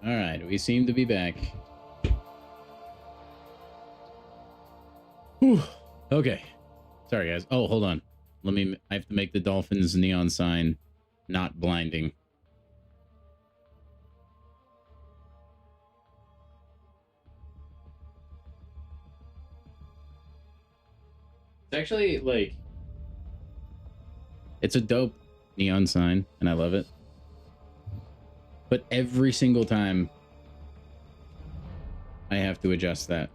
All right, we seem to be back. Whew. Okay. Sorry, guys. Oh, hold on. I have to make the Dolphins neon sign not blinding. It's actually, like, it's a dope neon sign, and I love it. But every single time, I have to adjust that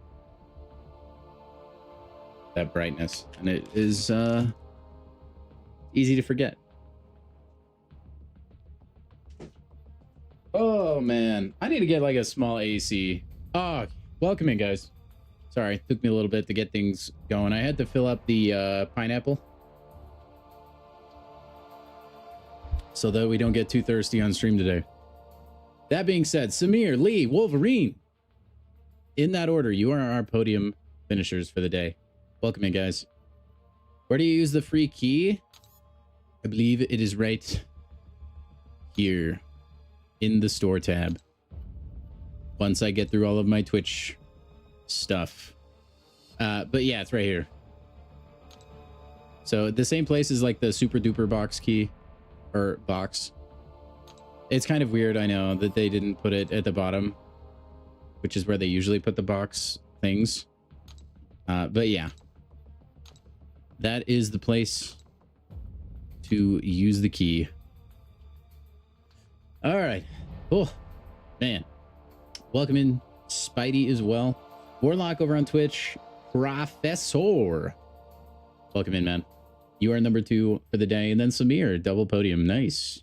brightness, and it is easy to forget. Oh man, I need to get like a small AC. Oh, welcome in, guys. Sorry, it took me a little bit to get things going. I had to fill up the pineapple so that we don't get too thirsty on stream today. That being said, Samir, Lee, Wolverine, in that order, you are our podium finishers for the day. Welcome in, guys. Where do you use the free key? I believe it is right here in the store tab. Once I get through all of my Twitch stuff. But yeah, it's right here. So the same place is like the super duper box key or box. It's kind of weird, I know, that they didn't put it at the bottom, which is where they usually put the box things. But yeah, that is the place to use the key. All right. Oh, man. Welcome in, Spidey, as well. Warlock over on Twitch. Professor. Welcome in, man. You are number 2 for the day. And then Samir, double podium. Nice.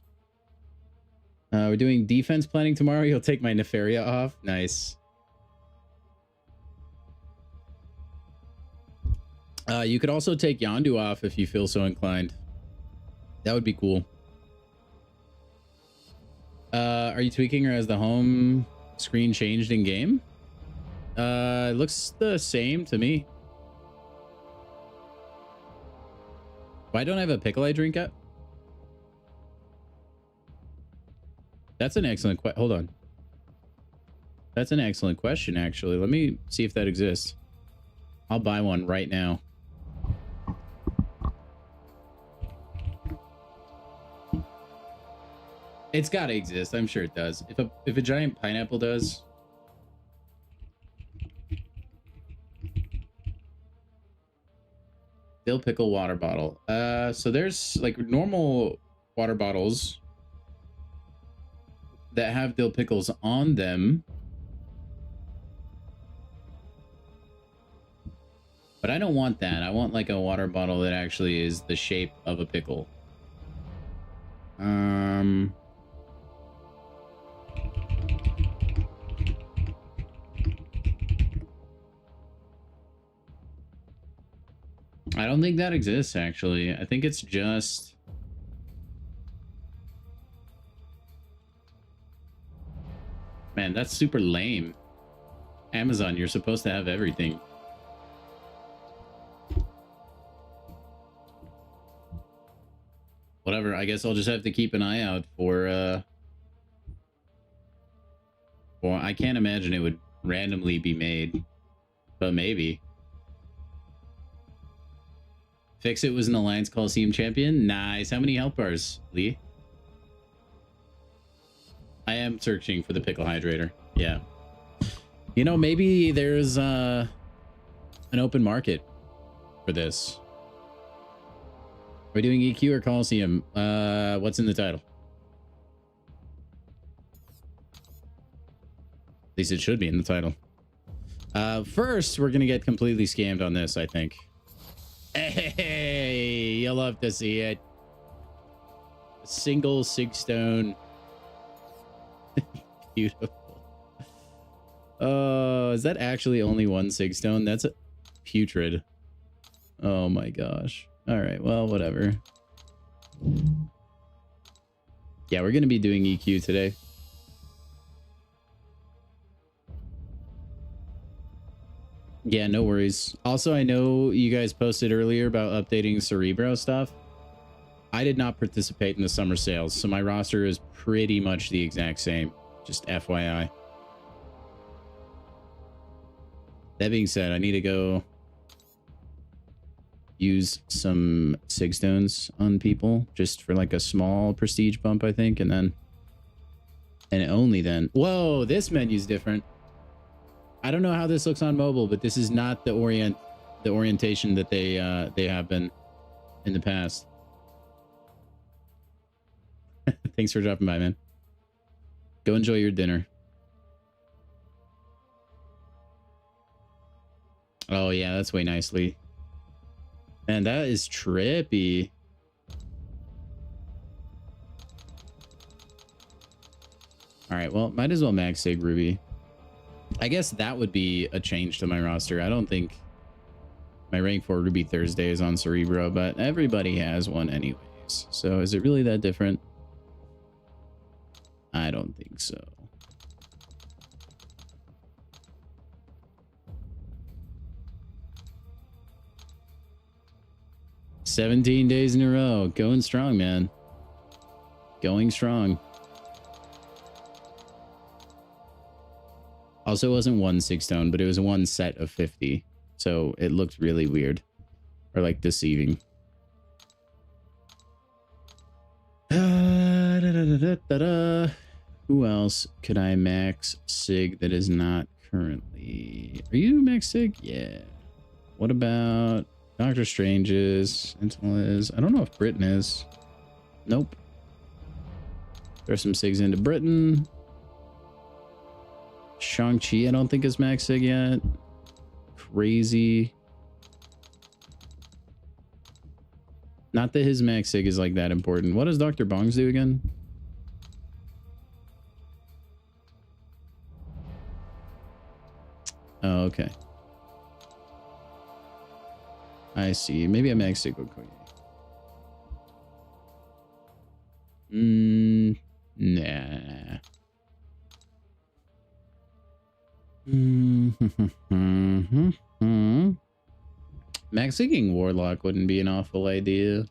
We're doing defense planning tomorrow. You'll take my Nefaria off. Nice. You could also take Yondu off if you feel so inclined. That would be cool. Are you tweaking or has the home screen changed in game? It looks the same to me. Why don't I have a pickle I drink at? That's an excellent question. Hold on. That's an excellent question, actually. Let me see if that exists. I'll buy one right now. It's gotta exist. I'm sure it does. If a giant pineapple does. Dill pickle water bottle. So there's like normal water bottles that have dill pickles on them. But I don't want that. I want like a water bottle that actually is the shape of a pickle. I don't think that exists, actually. I think it's just... Man, that's super lame. Amazon, you're supposed to have everything. Whatever, I guess I'll just have to keep an eye out for, Well, I can't imagine it would randomly be made. But maybe. Fix It was an Alliance Coliseum champion. Nice. How many health bars, Lee? I am searching for the pickle hydrator. Yeah. You know, maybe there's an open market for this. Are we doing EQ or Coliseum? What's in the title? At least it should be in the title. First, we're going to get completely scammed on this, I think. Hey, you'll love to see it. A single sigstone. Beautiful. Oh, is that actually only one sigstone? That's a putrid. Oh my gosh. All right, well, whatever. Yeah, we're going to be doing EQ today. Yeah, no worries. Also, I know you guys posted earlier about updating Cerebro stuff. I did not participate in the summer sales, so my roster is pretty much the exact same. Just FYI. That being said, I need to go use some sig stones on people just for like a small prestige bump, I think, and only then. Whoa, this menu's different. I don't know how this looks on mobile, but this is not the orientation that they have been in the past. Thanks for dropping by, man. Go enjoy your dinner. Oh yeah, that's way nicely. Man, that is trippy. All right, well, might as well max sig Ruby. I guess that would be a change to my roster. I don't think my rank 4 Ruby Thursday is on Cerebro, but everybody has one anyways. So is it really that different? I don't think so. "17 days in a row. Going strong, man. Going strong." Also, it wasn't one 6-stone, but it was one set of 50. So it looked really weird. Or like deceiving. Who else could I max sig that is not currently? Are you max sig? Yeah. What about Doctor Strange is? Sentinel is. I don't know if Britain is. Nope. Throw some sigs into Britain. Shang-Chi, I don't think is max sig yet. Crazy. Not that his max sig is like that important. What does Dr. Bongs do again? Oh, okay. I see. Maybe a max sig Okoye. Nah. Max sigging Warlock wouldn't be an awful idea.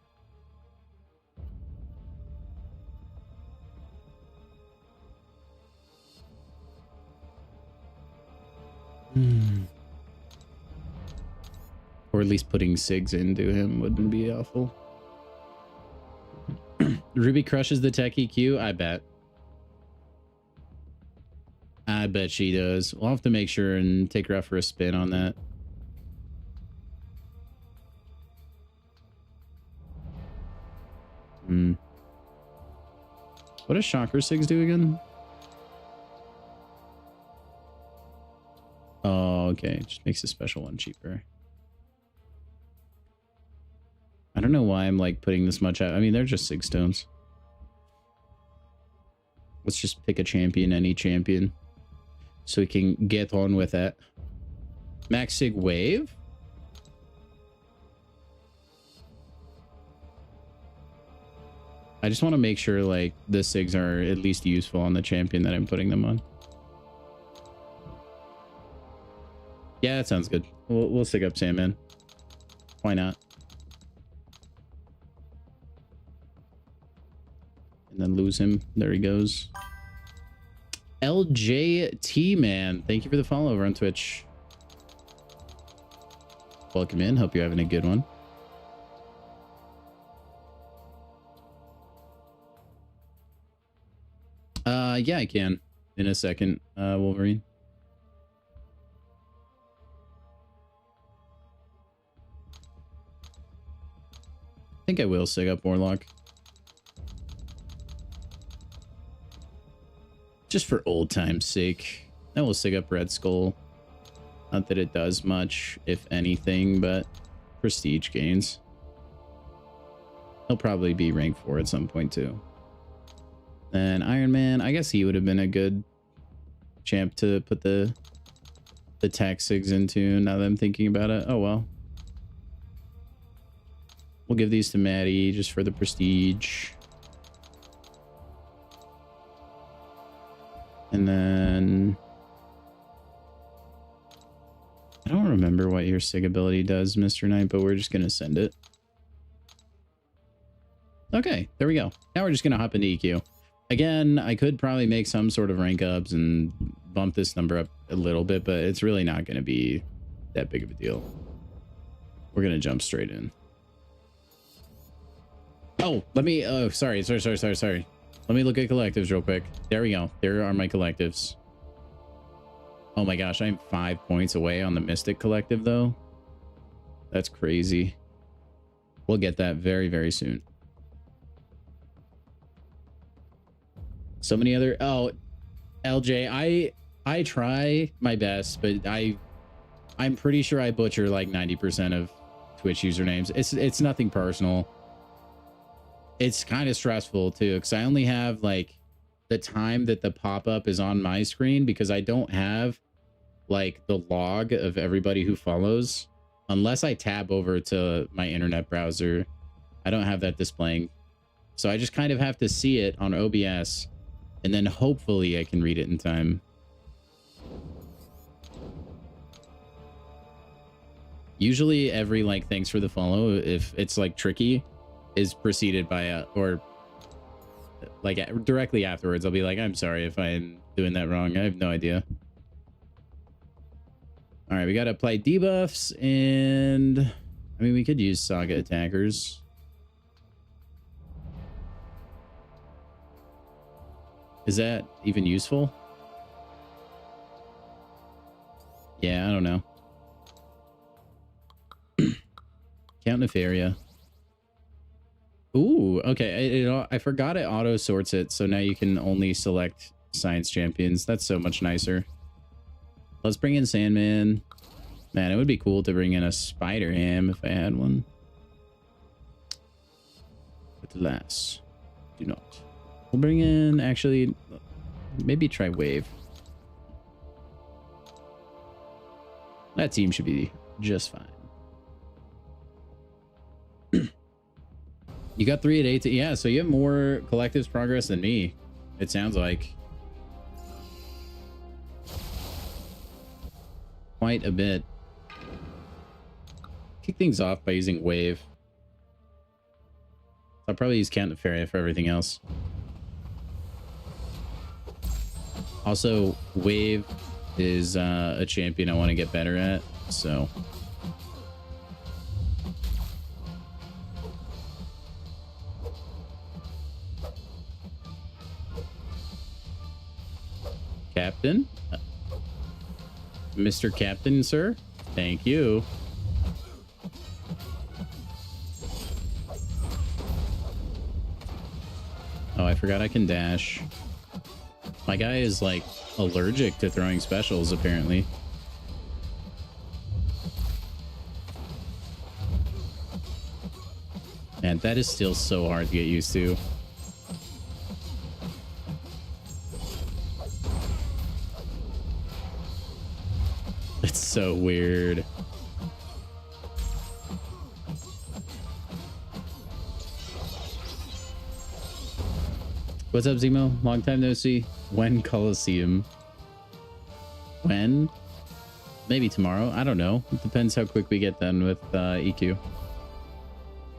Or at least putting sigs into him wouldn't be awful. Ruby crushes the tech EQ? I bet. I bet she does. We'll have to make sure and take her out for a spin on that. What does Shocker Sigs do again? Oh, okay. Just makes a special one cheaper. I don't know why I'm like putting this much out. I mean, they're just Sig Stones. Let's just pick a champion, any champion, so we can get on with that. Max Sig Wave? I just want to make sure like the Sigs are at least useful on the champion that I'm putting them on. Yeah, that sounds good. We'll Sig up Sandman. Why not? And then lose him. There he goes. LJT man, thank you for the follow over on Twitch. Welcome in. Hope you're having a good one. Yeah, I can in a second, Wolverine. I think I will Sig up Warlock. Just for old time's sake. I will Sig up Red Skull. Not that it does much, if anything, but prestige gains. He'll probably be rank 4 at some point too. And Iron Man, I guess he would have been a good champ to put the tax sigs into, now that I'm thinking about it. Oh well. We'll give these to Maddie just for the prestige. And then I don't remember what your sig ability does, Mr. Knight, but we're just gonna send it. Okay, there we go. Now we're just gonna hop into EQ. Again, I could probably make some sort of rank ups and bump this number up a little bit, but it's really not gonna be that big of a deal. We're gonna jump straight in. Oh, let me, oh, sorry. Let me look at collectives real quick. There we go. There are my collectives. Oh my gosh, I'm 5 points away on the Mystic collective though. That's crazy. We'll get that very, very soon. So many other, oh, LJ, I try my best, but I'm pretty sure I butcher like 90% of Twitch usernames. It's nothing personal. It's kind of stressful too, because I only have like the time that the pop-up is on my screen, because I don't have like the log of everybody who follows. Unless I tab over to my internet browser, I don't have that displaying. So I just kind of have to see it on OBS, and then hopefully I can read it in time. Usually every like thanks for the follow, if it's like tricky, is preceded by a, or like directly afterwards I'll be like, I'm sorry if I'm doing that wrong. I have no idea. All right, we got to apply debuffs, and I mean we could use Saga attackers. Is that even useful? Yeah, I don't know. Count Nefaria. Ooh, okay. I forgot it auto sorts it, so now you can only select science champions. That's so much nicer. Let's bring in Sandman. Man, it would be cool to bring in a Spider Ham if I had one. But alas, do not. We'll bring in, actually, maybe try Wave. That team should be just fine. You got 3 at 8. Yeah, so you have more collectives progress than me, it sounds like. Quite a bit. Kick things off by using Wave. I'll probably use Count Nefaria for everything else. Also, Wave is a champion I want to get better at, so... Captain? Mr. Captain, sir? Thank you. Oh, I forgot I can dash. My guy is, like, allergic to throwing specials, apparently. Man, that is still so hard to get used to. It's so weird. What's up, Zemo? Long time no see. When Coliseum? When? Maybe tomorrow. I don't know. It depends how quick we get done with EQ.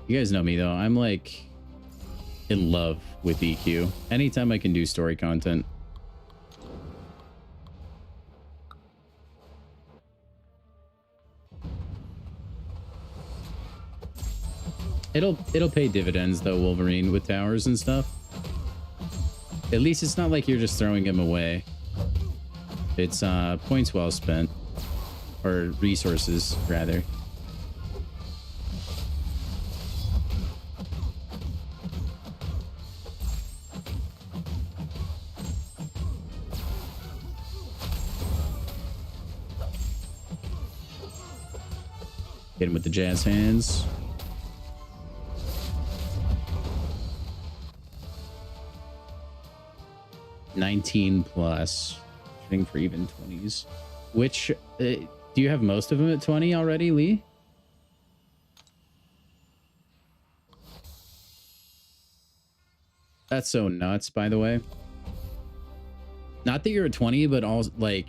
You guys know me, though. I'm, like, in love with EQ. Anytime I can do story content. It'll pay dividends, though, Wolverine, with towers and stuff. At least it's not like you're just throwing him away. It's points well spent. Or resources, rather. Hit him with the jazz hands. $19 plus. Shooting for even 20s. Which, do you have most of them at 20 already, Lee? That's so nuts, by the way. Not that you're at 20, but also, like,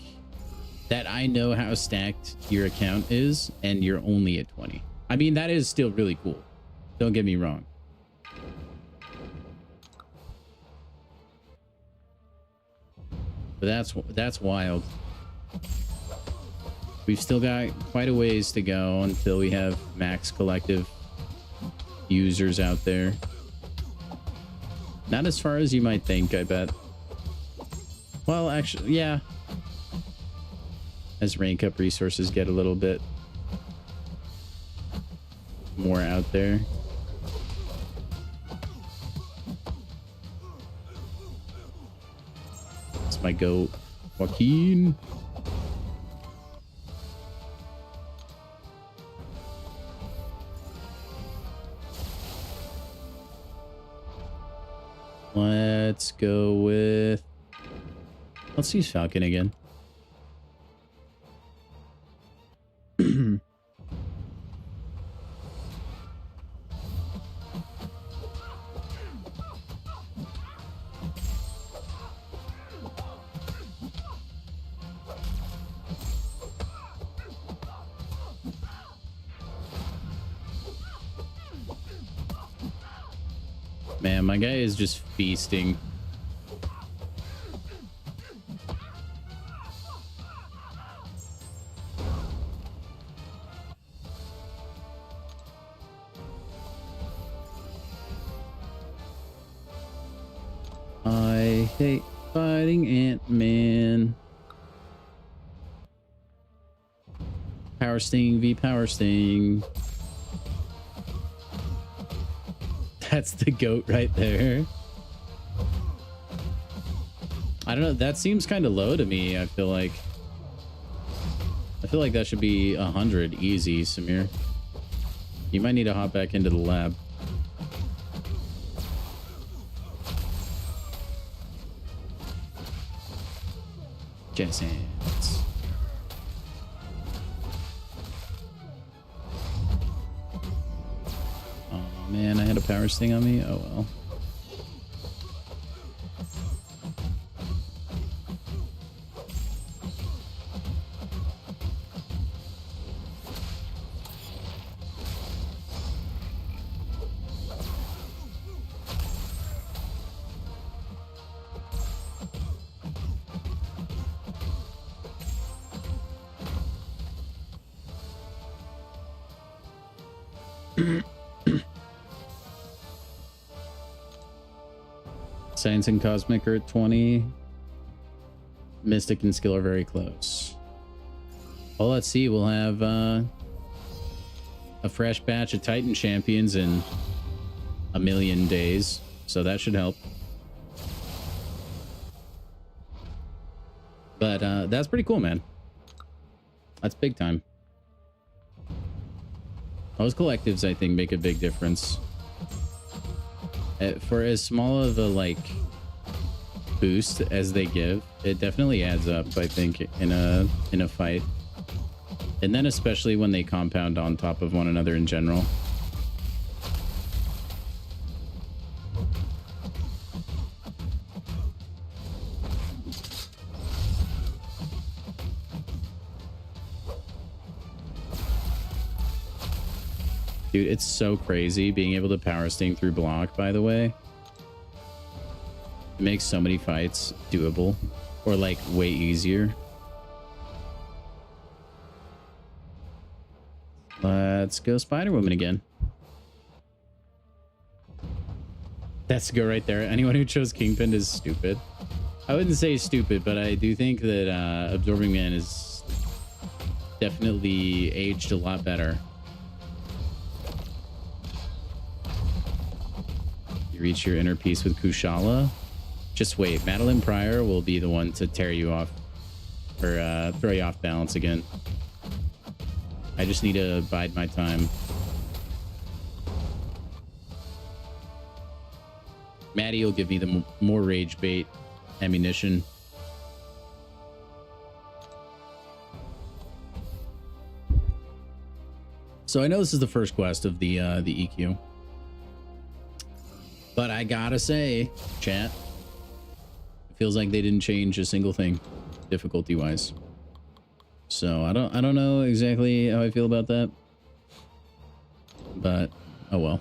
that I know how stacked your account is, and you're only at 20. I mean, that is still really cool. Don't get me wrong. But that's wild. We've still got quite a ways to go until we have max collective users out there. Not as far as you might think, I bet. Well, actually, yeah. As rank up resources get a little bit more out there. It's my goat, Joaquin. Let's go with... Let's use Falcon again. Man, my guy is just feasting. I hate fighting Ant-Man. Power Sting v Power Sting. That's the goat right there. I don't know. That seems kind of low to me. I feel like that should be 100 easy, Samir. You might need to hop back into the lab. Jazz hands. Man, I had a power sting on me. Oh well. Science and Cosmic are at 20. Mystic and Skill are very close. Well, let's see. We'll have a fresh batch of Titan champions in a million days. So that should help. But that's pretty cool, man. That's big time. Those collectives, I think, make a big difference. For as small of a like boost as they give, it definitely adds up, I think, in a fight. And then especially when they compound on top of one another in general. Dude, it's so crazy being able to power sting through block, by the way. It makes so many fights doable, or like way easier. Let's go Spider-Woman again. That's a go right there. Anyone who chose Kingpin is stupid. I wouldn't say stupid, but I do think that Absorbing Man is definitely aged a lot better. Reach your inner peace with Kushala. Just wait. Madeline Pryor will be the one to tear you off or throw you off balance again. I just need to bide my time. Maddie will give me the more rage bait ammunition. So I know this is the first quest of the EQ. But I gotta say, chat, it feels like they didn't change a single thing, difficulty-wise. So I don't know exactly how I feel about that. But oh well.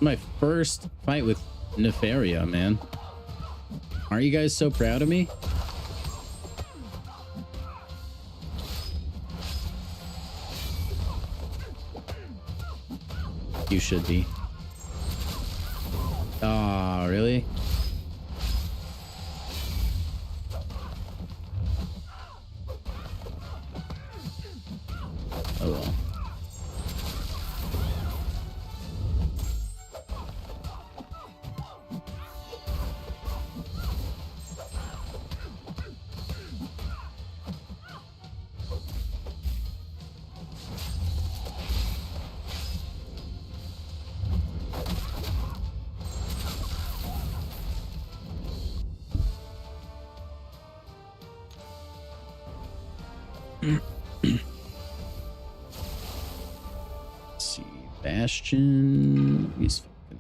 My first fight with Nefaria, man. Aren't you guys so proud of me? You should be. Ah, really? Oh well. Let's see, Bastion. He's fucking.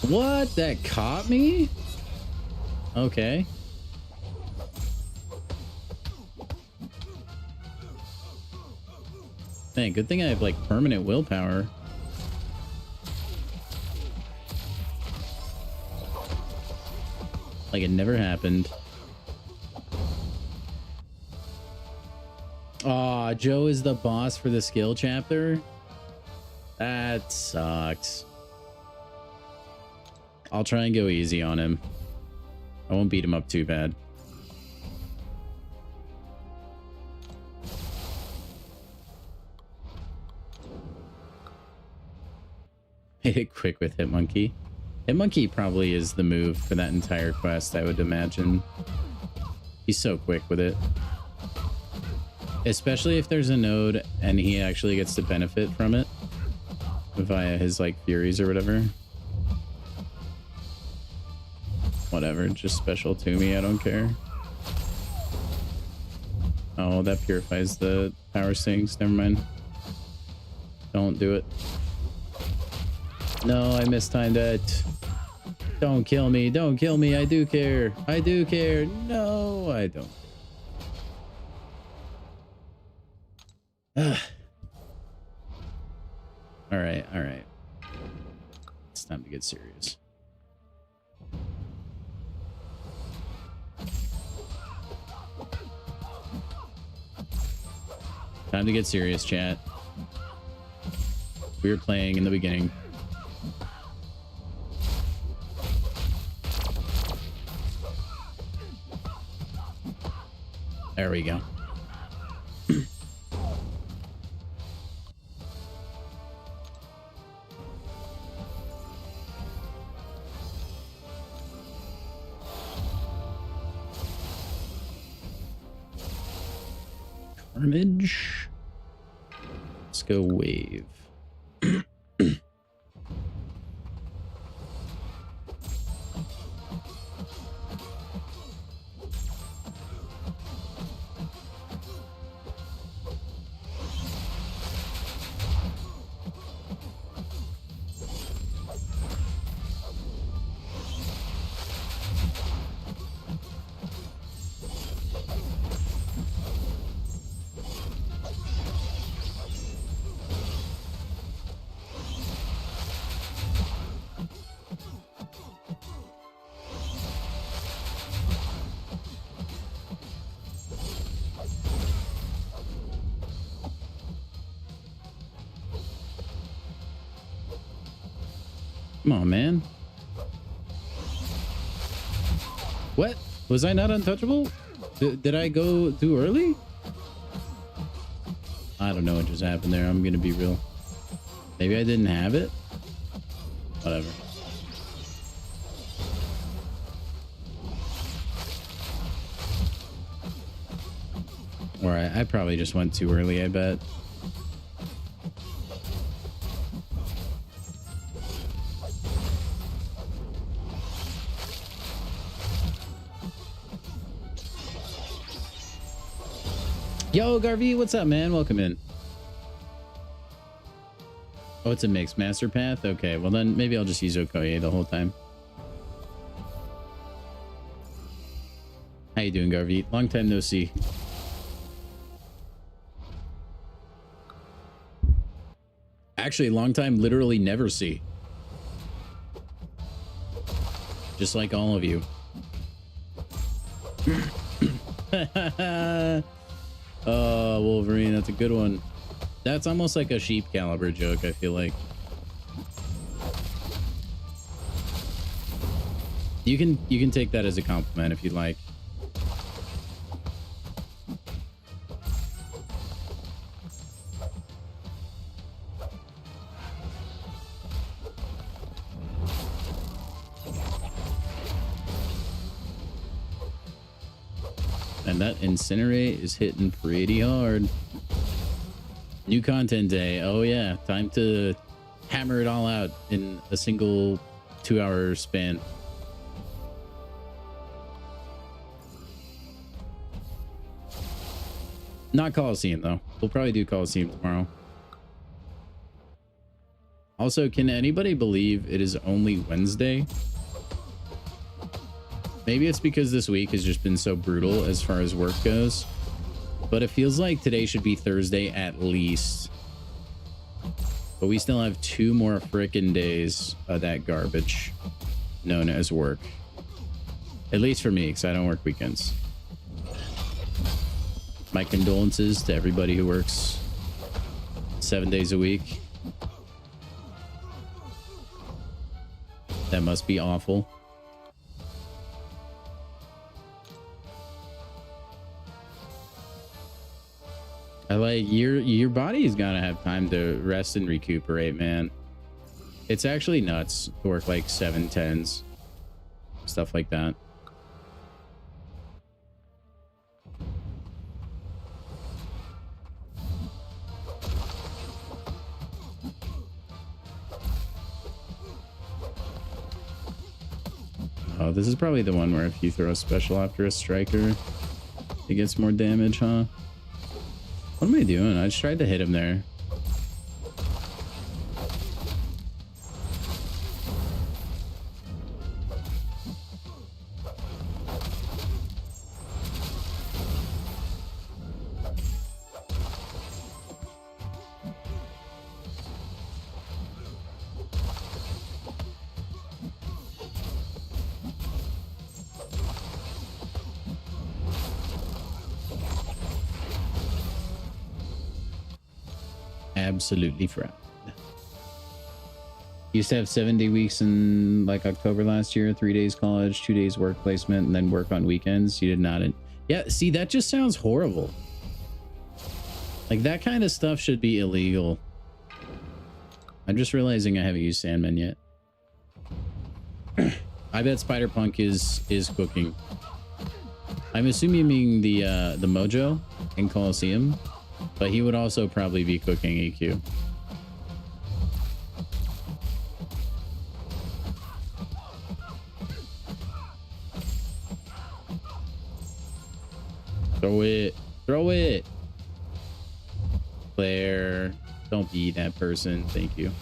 What? That caught me? Okay. Man, good thing I have like permanent willpower. Like it never happened. Aw, Joe is the boss for the skill chapter? That sucks. I'll try and go easy on him. I won't beat him up too bad. Hit it quick with Hitmonkey. Hitmonkey probably is the move for that entire quest, I would imagine. He's so quick with it. Especially if there's a node and he actually gets to benefit from it via his like furies or whatever. Whatever, just special to me, I don't care. Oh, that purifies the power sinks. Never mind. Don't do it. No, I mistimed it. Don't kill me. Don't kill me. I do care. I do care. No, I don't. All right, all right. It's time to get serious. Time to get serious, chat. We were playing in the beginning. There we go. Carnage. Let's go wave. Come on, man. What? Was I not untouchable? Did I go too early? I don't know what just happened there. I'm gonna be real. Maybe I didn't have it? Whatever. Or I probably just went too early, I bet. Yo, Garvey, what's up, man? Welcome in. Oh, it's a mixed master path? Okay, well then maybe I'll just use Okoye the whole time. How you doing, Garvey? Long time no see. Actually, long time literally never see. Just like all of you. Oh, Wolverine, that's a good one. That's almost like a sheep caliber joke, I feel like. You can take that as a compliment if you'd like. And that incinerate is hitting pretty hard. New content day. Oh yeah, time to hammer it all out in a single 2-hour span. Not Coliseum though. We'll probably do Coliseum tomorrow. Also, can anybody believe it is only Wednesday? Maybe it's because this week has just been so brutal as far as work goes, but it feels like today should be Thursday at least. But we still have 2 more frickin' days of that garbage known as work. At least for me, because I don't work weekends. My condolences to everybody who works 7 days a week. That must be awful. I like your body's gotta have time to rest and recuperate, man. It's actually nuts to work like 7-10s, stuff like that. Oh, this is probably the one where if you throw a special after a striker, it gets more damage, huh? What am I doing? I just tried to hit him there. Absolutely fried. Used to have 7-day weeks in like October last year, 3 days college, 2 days work placement, and then work on weekends. You did not. Yeah, see, that just sounds horrible. Like that kind of stuff should be illegal. I'm just realizing I haven't used Sandman yet. I bet Spider-Punk is cooking. I'm assuming the Mojo in Coliseum, but he would also probably be cooking EQ. Throw it. Throw it. Claire, don't be that person. Thank you.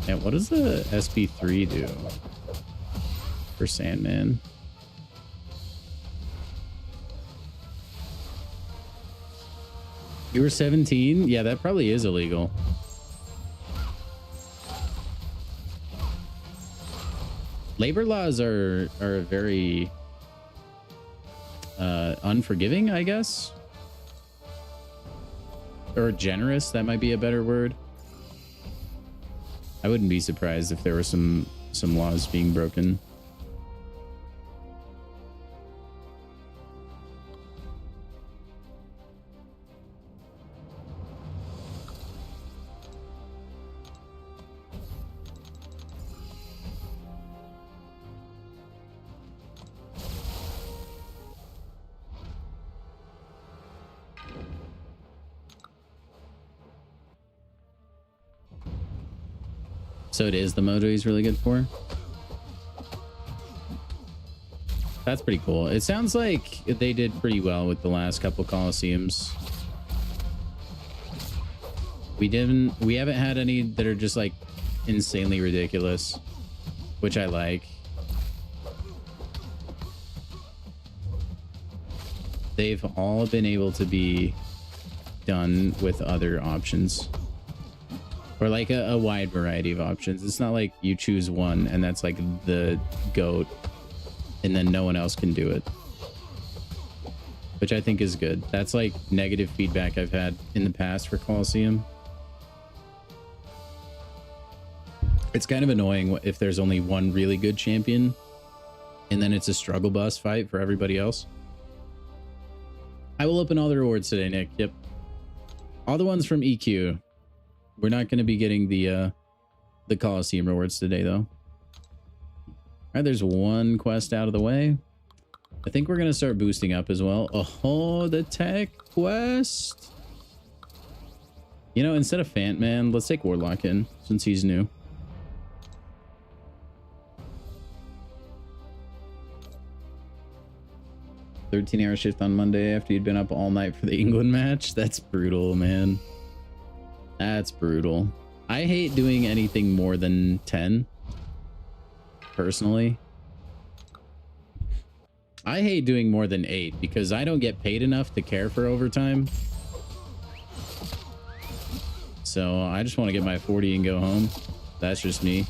Yeah, what does the SP3 do for Sandman? You were 17? Yeah, that probably is illegal. Labor laws are very unforgiving, I guess. Or generous, that might be a better word. I wouldn't be surprised if there were some laws being broken. So it is the Mojo he's really good for? That's pretty cool. It sounds like they did pretty well with the last couple Coliseums. We haven't had any that are just like insanely ridiculous, which I like. They've all been able to be done with other options, or like a wide variety of options. It's not like you choose one and that's like the GOAT and then no one else can do it, which I think is good. That's like negative feedback I've had in the past for Colosseum. It's kind of annoying if there's only one really good champion and then it's a struggle bus fight for everybody else. I will open all the rewards today, Nick. Yep. All the ones from EQ. We're not going to be getting the Colosseum rewards today, though. All right, there's one quest out of the way. I think we're going to start boosting up as well. Oh, the tech quest. You know, instead of Fant Man, let's take Warlock in since he's new. "13-hour shift on Monday after you'd been up all night for the England match." That's brutal, man. That's brutal. I hate doing anything more than 10. Personally. I hate doing more than 8 because I don't get paid enough to care for overtime. So I just want to get my 40 and go home. That's just me.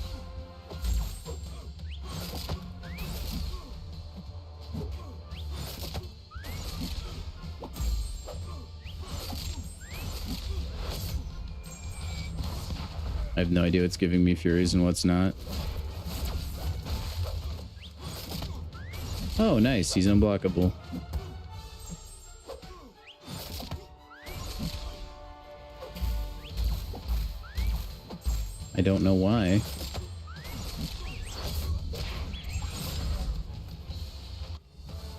I have no idea what's giving me Furies and what's not. Oh, nice. He's unblockable. I don't know why.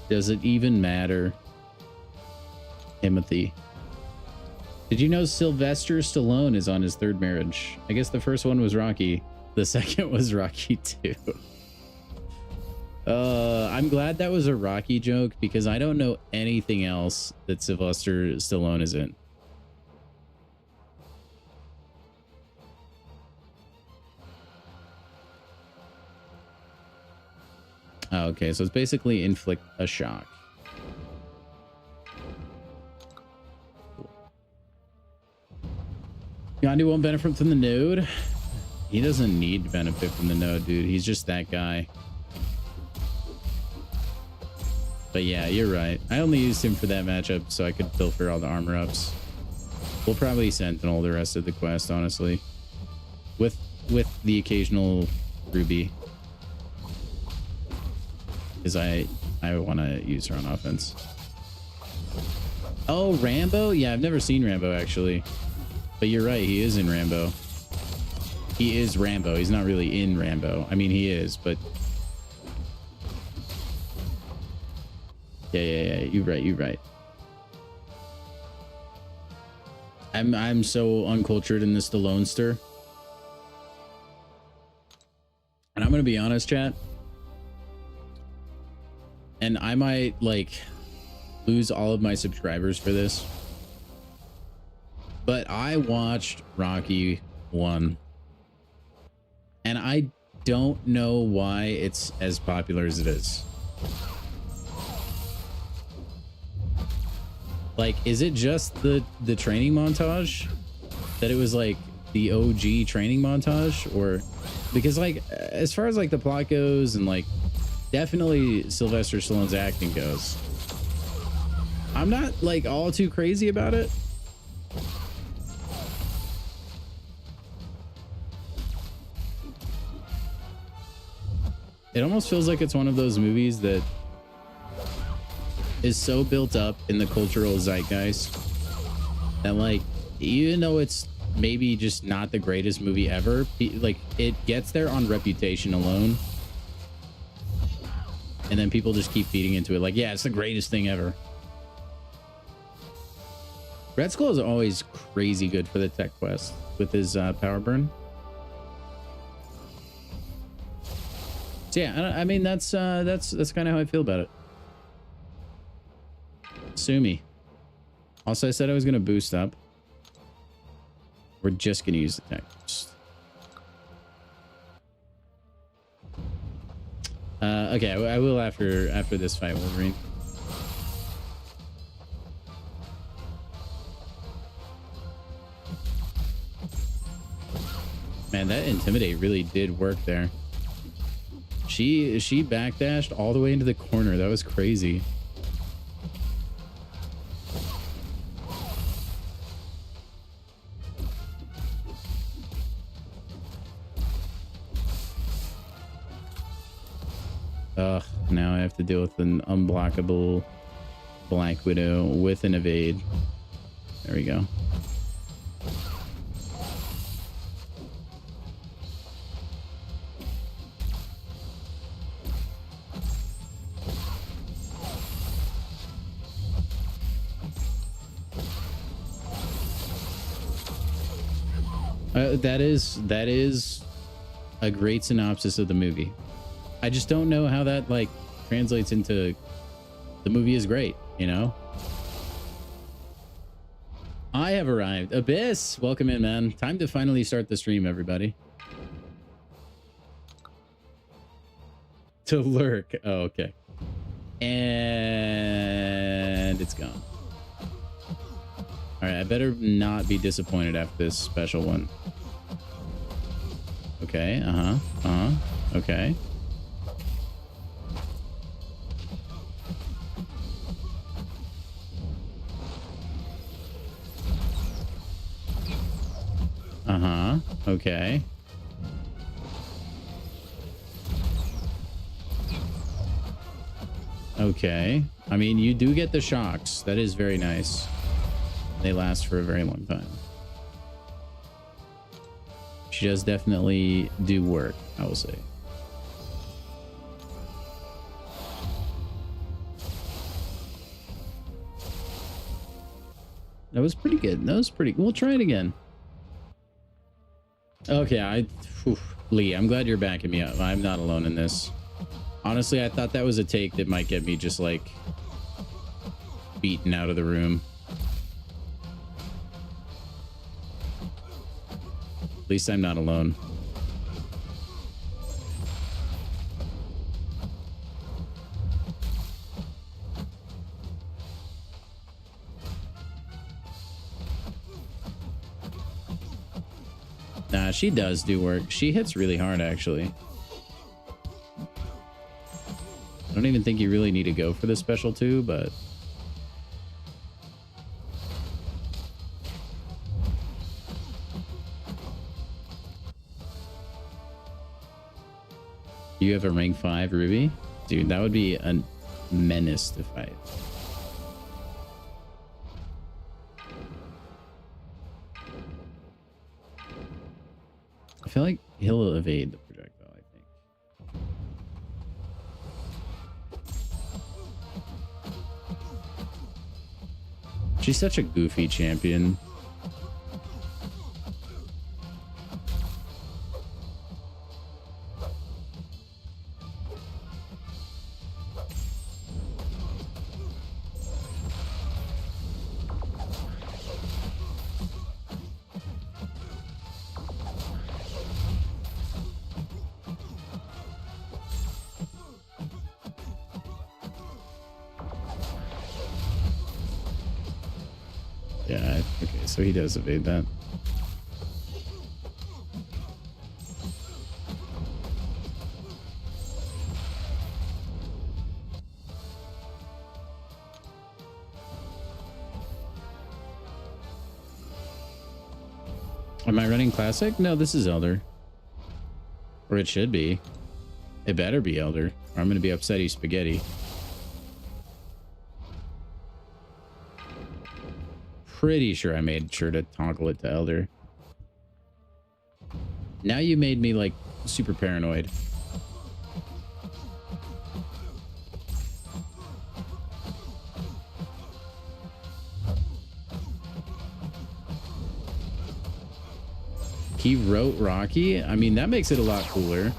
Does it even matter? Timothy. Did you know Sylvester Stallone is on his 3rd marriage? I guess the first one was Rocky. The second was Rocky 2. I'm glad that was a Rocky joke because I don't know anything else that Sylvester Stallone is in. Oh, okay, so it's basically inflict a shock. Yondu won't benefit from the node. He doesn't need to benefit from the node, dude. He's just that guy. But yeah, you're right. I only used him for that matchup so I could pilfer all the armor ups. We'll probably Sentinel the rest of the quest, honestly. With the occasional Ruby. Because I want to use her on offense. Oh, Rambo? Yeah, I've never seen Rambo, actually. But you're right, he is in Rambo. He is Rambo. He's not really in Rambo. I mean, he is, but... Yeah. You're right. I'm so uncultured in this Stallone-ster. And I'm going to be honest, chat. And I might, like, lose all of my subscribers for this. But I watched Rocky 1. And I don't know why it's as popular as it is. Like, is it just the training montage? That it was like the OG training montage? Or because, like, as far as like the plot goes and like definitely Sylvester Stallone's acting goes, I'm not like all too crazy about it. It almost feels like it's one of those movies that is so built up in the cultural zeitgeist that, like, even though it's maybe just not the greatest movie ever, like, it gets there on reputation alone. And then people just keep feeding into it. Like, yeah, it's the greatest thing ever. Red Skull is always crazy good for the tech quest with his power burn. So yeah, I mean, that's kind of how I feel about it. Sue me. Also, I said I was going to boost up. We're just going to use the attack boost. Okay, I will after this fight, Wolverine. Man, that Intimidate really did work there. She backdashed all the way into the corner. That was crazy. Ugh, now I have to deal with an unblockable Black Widow with an evade. There we go. That is a great synopsis of the movie. I just don't know how that like translates into the movie is great, you know? I have arrived. Abyss, welcome in, man. Time to finally start the stream, everybody. To lurk. Oh, okay. And it's gone. All right, I better not be disappointed after this special one. Okay, okay. Okay. Okay. I mean, you do get the shocks. That is very nice. They last for a very long time. She does definitely do work, I will say. That was pretty good. That was pretty... We'll try it again. Okay, Lee, I'm glad you're backing me up. I'm not alone in this. Honestly, I thought that was a take that might get me just, like, beaten out of the room. At least I'm not alone. Nah, she does do work. She hits really hard, actually. I don't even think you really need to go for the special 2, but... You have a rank 5 Ruby? Dude, that would be a menace to fight. I feel like he'll evade the projectile, I think. She's such a goofy champion. So he does evade that. Am I running classic? No, this is Elder. Or it should be. It better be Elder, or I'm going to be upsetty spaghetti. Pretty sure I made sure to toggle it to Elder. Now you made me like super paranoid. He wrote Rocky? I mean, that makes it a lot cooler.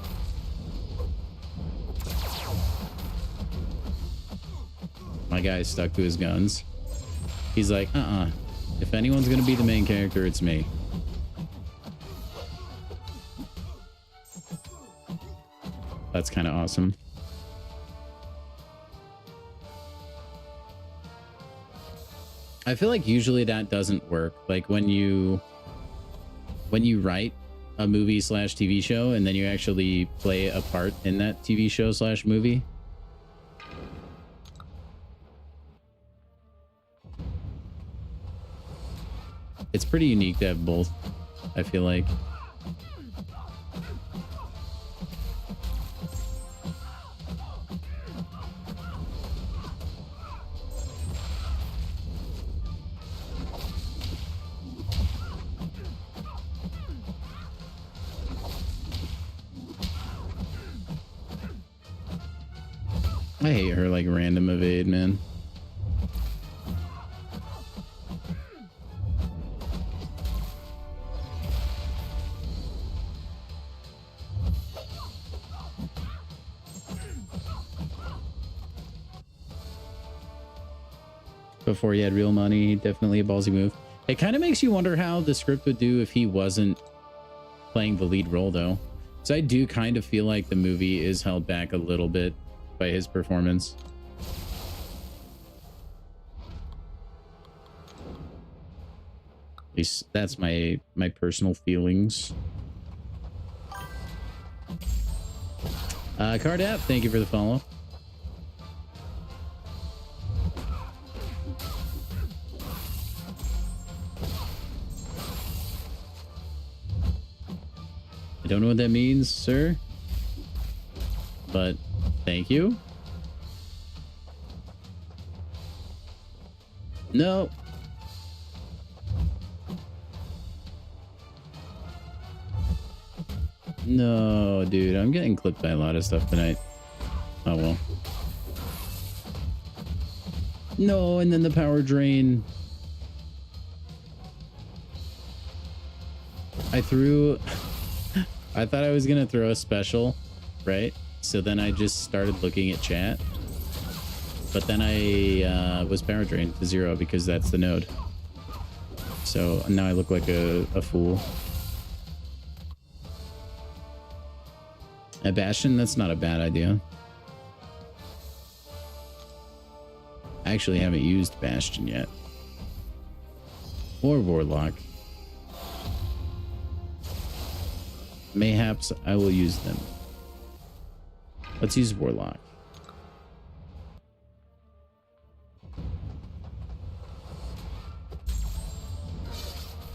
My guy's stuck to his guns. He's like, if anyone's gonna be the main character, it's me. that's kind of awesome. I feel like usually that doesn't work. Like when you write a movie slash TV show and then you actually play a part in that TV show slash movie. It's pretty unique to have both, I feel like. I hate her like random evade, man. Before he had real money, definitely a ballsy move. It kind of makes you wonder how the script would do if he wasn't playing the lead role, though. So I do kind of feel like the movie is held back a little bit by his performance. At least that's my personal feelings. Card app, thank you for the follow. I don't know what that means, sir, but thank you. No. No, dude, I'm getting clipped by a lot of stuff tonight. Oh, well. No, and then the power drain. I thought I was gonna throw a special, right? So then I just started looking at chat. But then I was power drained to 0 because that's the node. So now I look like a fool. A Bastion, that's not a bad idea. I actually haven't used Bastion yet. Or Warlock. Mayhaps I will use them. Let's use Warlock.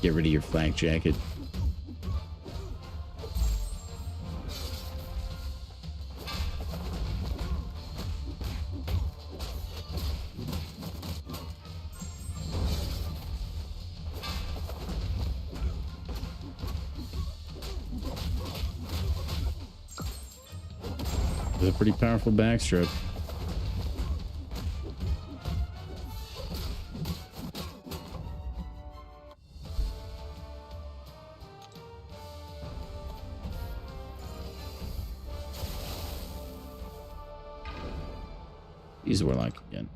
Get rid of your flak jacket. It's a pretty powerful backstrip. Use Warlock again.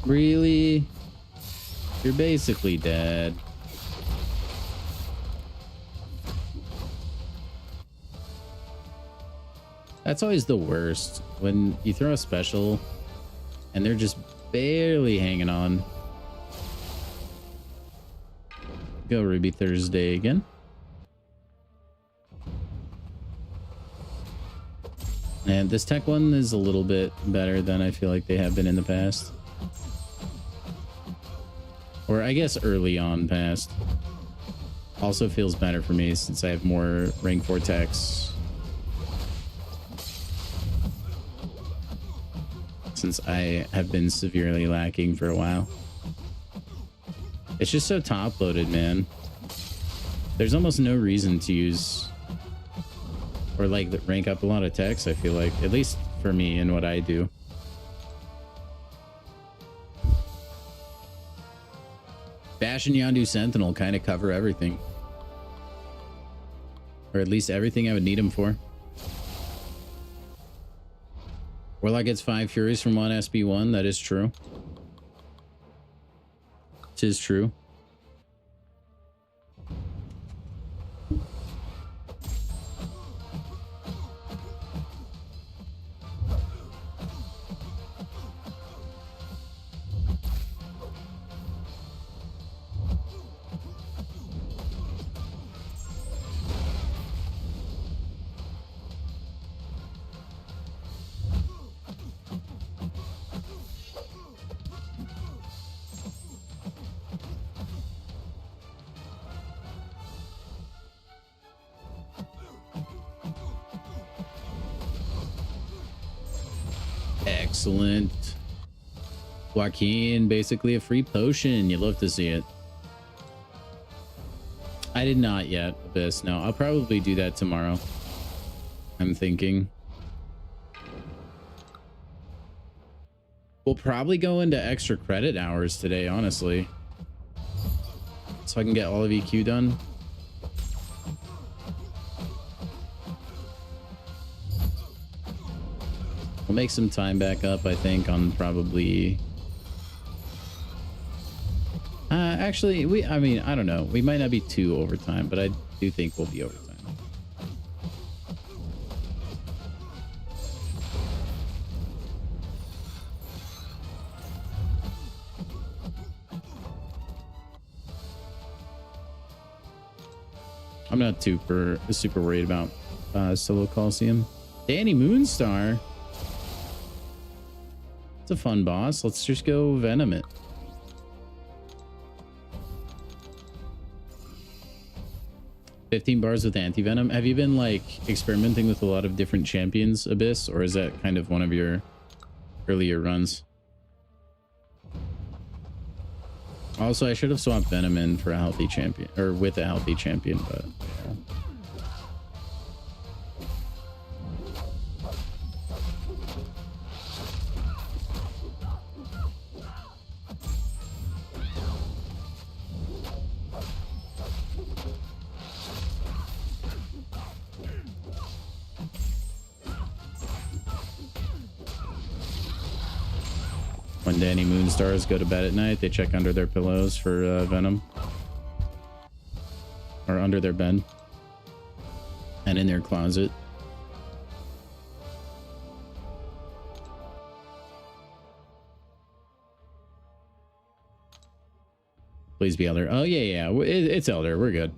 Really? You're basically dead. That's always the worst. When you throw a special and they're just barely hanging on. Go Ruby Thursday again. And this tech one is a little bit better than I feel like they have been in the past. Or I guess early on past. Also feels better for me since I have more rank 4 techs. since I have been severely lacking for a while. It's just so top loaded, man. There's almost no reason to use or like rank up a lot of techs, I feel like, at least for me and what I do. Bash and Yondu Sentinel kind of cover everything, or at least everything I would need him for. Warlock gets 5 Furies from 1 SB1. That is true. Tis true. Excellent. Joaquin, basically a free potion. You love to see it. I did not yet, Abyss. No, I'll probably do that tomorrow. I'm thinking. We'll probably go into extra credit hours today, honestly. So I can get all of EQ done. We'll make some time back up, I think, on probably... actually, I mean, I don't know. We might not be too overtime, but I do think we'll be overtime. I'm not super worried about Solo Coliseum. Danny Moonstar. It's a fun boss. Let's just go Venom it. $15 bars with anti-venom. Have you been like experimenting with a lot of different champions, Abyss, or is that kind of one of your earlier runs? Also, I should have swapped Venom in for a healthy champion, or with a healthy champion, but yeah. When Danny Moonstars go to bed at night, they check under their pillows for venom. Or under their bed. And in their closet. Please be Elder. Oh, yeah. It's Elder. We're good.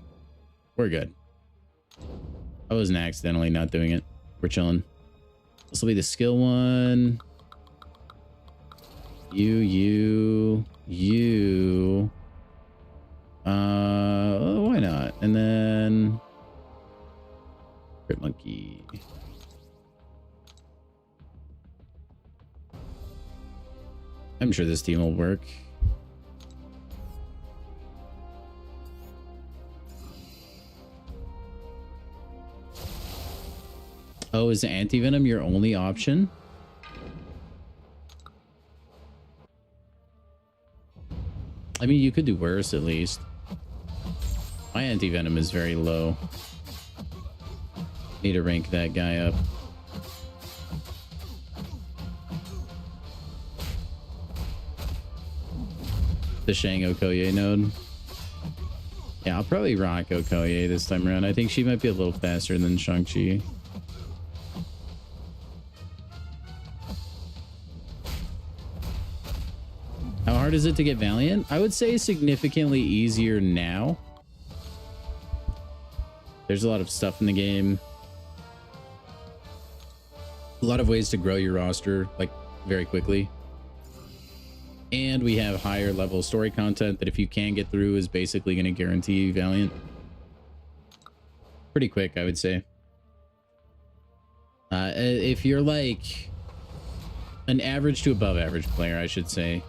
We're good. I wasn't accidentally not doing it. We're chilling. This will be the skill one. You. Why not? And then Crit Monkey. I'm sure this team will work. Oh, is anti-venom your only option? I mean, you could do worse at least. My anti-venom is very low. Need to rank that guy up. The Shang Okoye node. Yeah, I'll probably rock Okoye this time around. I think she might be a little faster than Shang-Chi. How hard is it to get Valiant? I would say significantly easier now. There's a lot of stuff in the game. A lot of ways to grow your roster, like, very quickly. And we have higher level story content that if you can get through is basically going to guarantee you Valiant. Pretty quick, I would say. If you're like an average to above average player, I should say.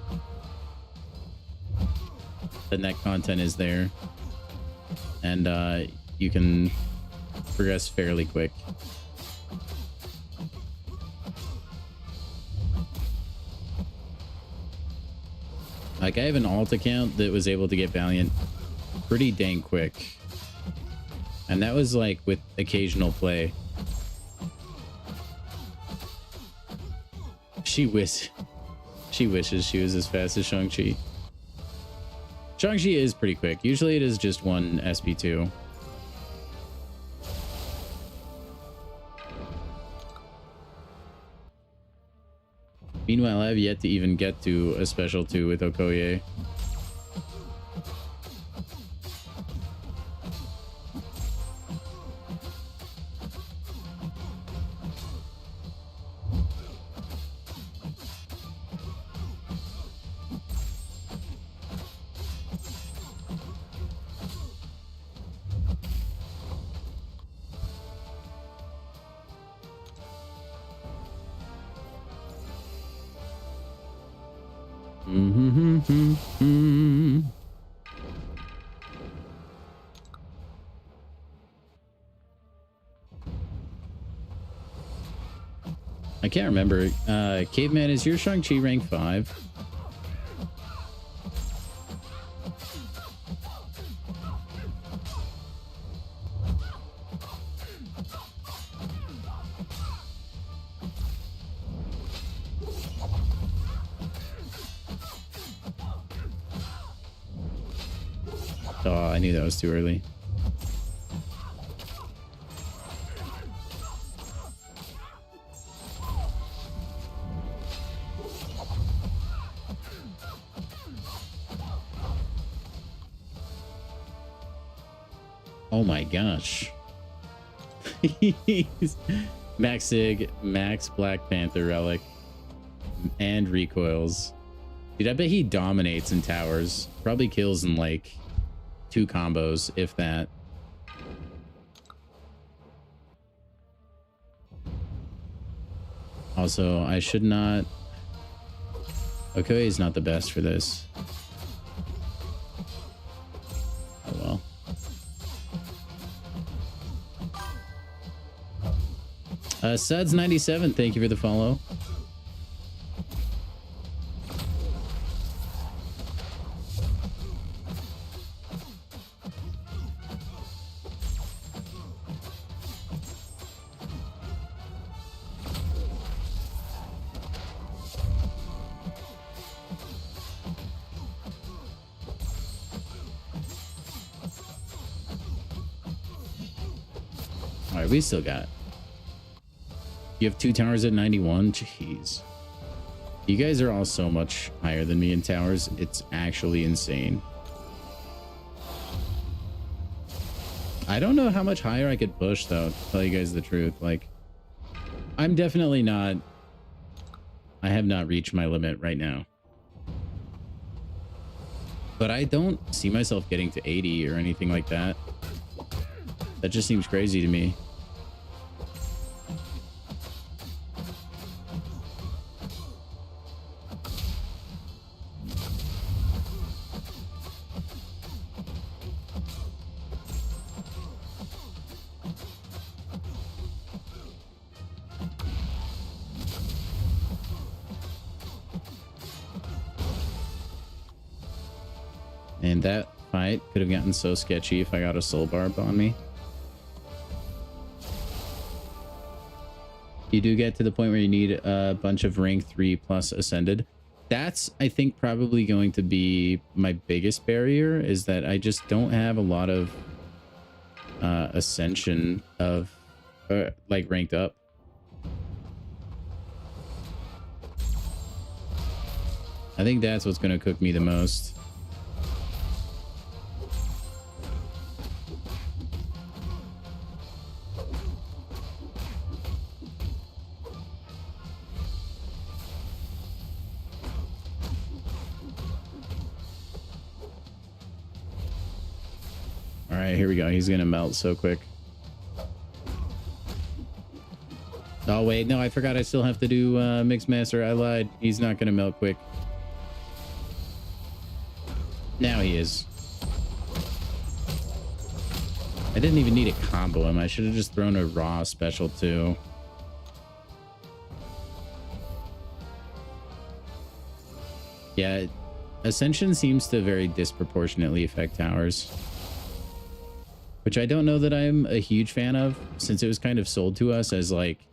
Then that content is there, and you can progress fairly quick. Like, I have an alt account that was able to get Valiant pretty dang quick. And that was like with occasional play. She wishes she was as fast as Shang-Chi. Shang-Chi is pretty quick. Usually it is just one SP2. Meanwhile, I have yet to even get to a special 2 with Okoye. I can't remember. Caveman, is your Shang-Chi rank 5? Oh, I knew that was too early. Oh my gosh. Max Sig, Max Black Panther Relic, and recoils. Dude, I bet he dominates in towers. Probably kills in like 2 combos, if that. Also, I should not... Okoye is not the best for this. Oh well. Suds97, thank you for the follow. All right, we still got it. You have 2 towers at 91? Jeez. You guys are all so much higher than me in towers. It's actually insane. I don't know how much higher I could push, though, to tell you guys the truth. Like, I'm definitely not... I have not reached my limit right now. But I don't see myself getting to 80 or anything like that. That just seems crazy to me. And that fight could have gotten so sketchy if I got a soul barb on me. You do get to the point where you need a bunch of rank 3 plus ascended. That's, I think, probably going to be my biggest barrier, is that I just don't have a lot of ascension of like ranked up. I think that's what's going to cook me the most. All right, here we go. He's gonna melt so quick. Oh, wait. No, I forgot I still have to do Mixed Master. I lied. He's not going to melt quick. Now he is. I didn't even need to combo him. I should have just thrown a raw special too. Yeah, Ascension seems to very disproportionately affect towers, which I don't know that I'm a huge fan of, since it was kind of sold to us as like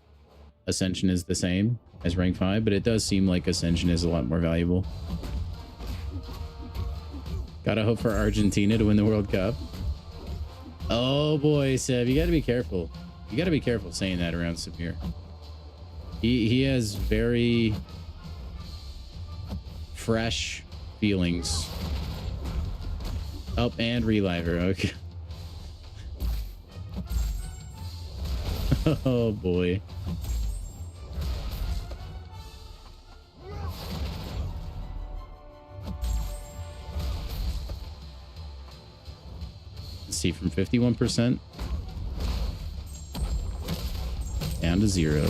Ascension is the same as rank 5, but it does seem like Ascension is a lot more valuable. Gotta hope for Argentina to win the World Cup. Oh boy, Seb, you gotta be careful. You gotta be careful saying that around Samir. He has very fresh feelings. Oh, and Reliver. Okay. Oh boy. Let's see, from 51% down to 0.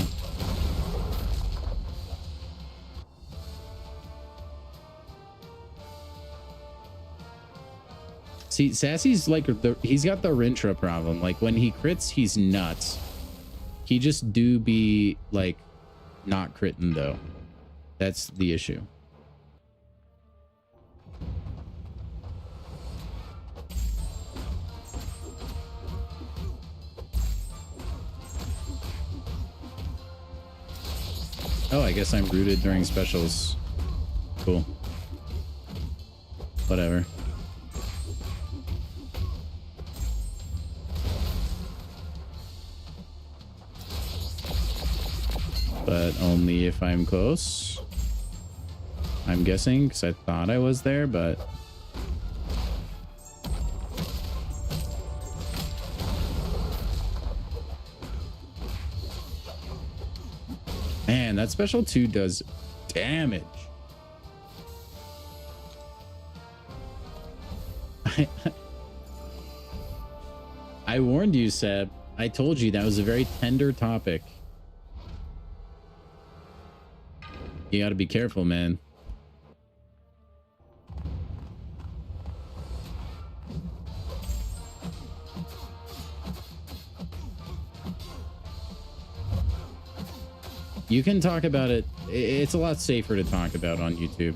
See, Sassy's like he's got the Rintra problem. Like when he crits, he's nuts. He just do be like not critting though. That's the issue. Oh, I guess I'm rooted during specials. Cool. Whatever. But only if I'm close. I'm guessing, because I thought I was there, but... Man, that special 2 does damage. I warned you, Seb. I told you that was a very tender topic. You gotta be careful, man. You can talk about it. It's a lot safer to talk about on YouTube.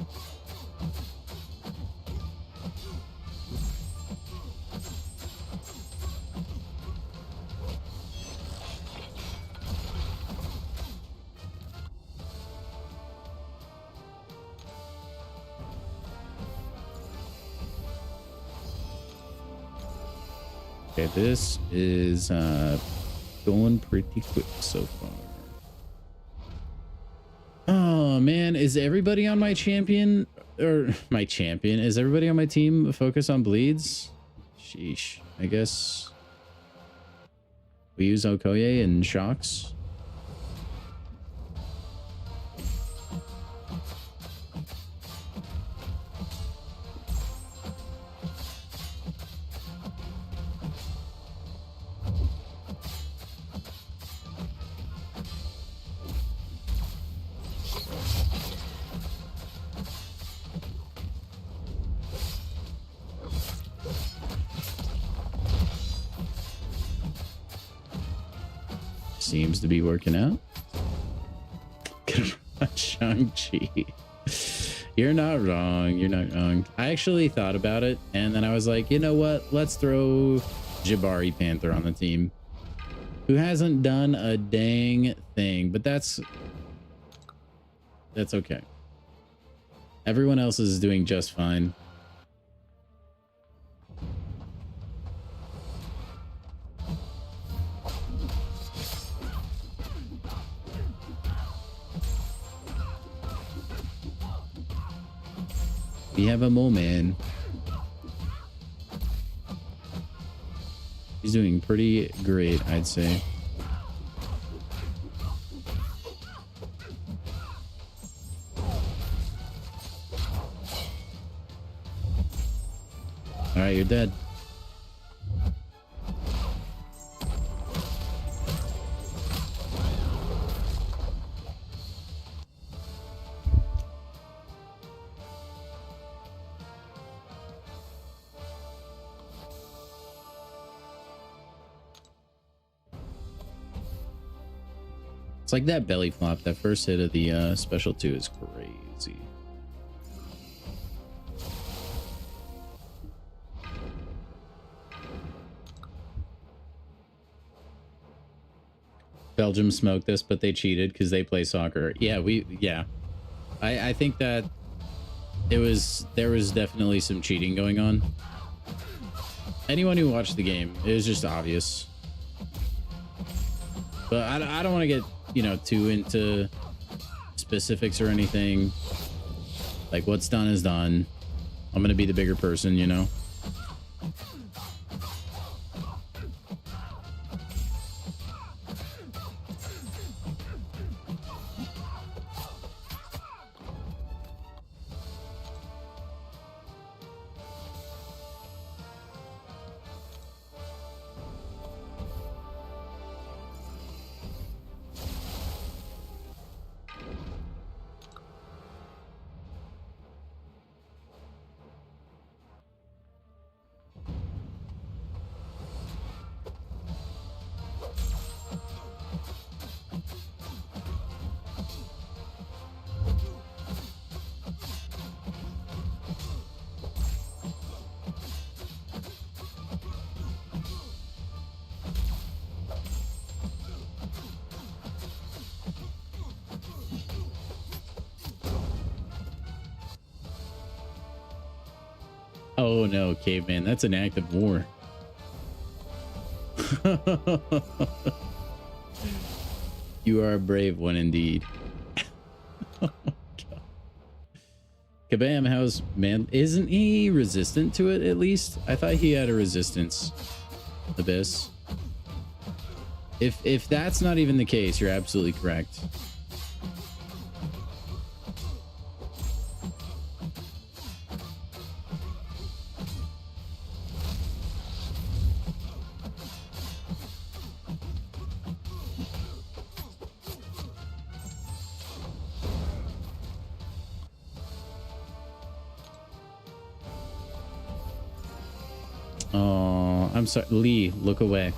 Okay, this is going pretty quick so far. Oh man, is everybody on my champion or my champion? Is everybody on my team focused on bleeds? Sheesh. I guess we use Okoye and shocks. Seems to be working out. Shang-Chi. You're not wrong. You're not wrong. I actually thought about it, and then I was like, you know what? Let's throw Jabari Panther on the team, who hasn't done a dang thing, but that's okay. Everyone else is doing just fine. We have a mole man. He's doing pretty great, I'd say. All right, you're dead. It's like that belly flop. That first hit of the special 2 is crazy. Belgium smoked this, but they cheated because they play soccer. Yeah, I think that there was definitely some cheating going on. Anyone who watched the game, it was just obvious. But I don't want to get, you know, too into specifics or anything. Like, what's done is done. I'm gonna be the bigger person, you know. Oh no, caveman, that's an act of war. You are a brave one indeed. Oh my god. Kabam, how's man? Isn't he resistant to it at least? I thought he had a resistance. Abyss. If that's not even the case, you're absolutely correct. Oh, I'm sorry. Lee, look away.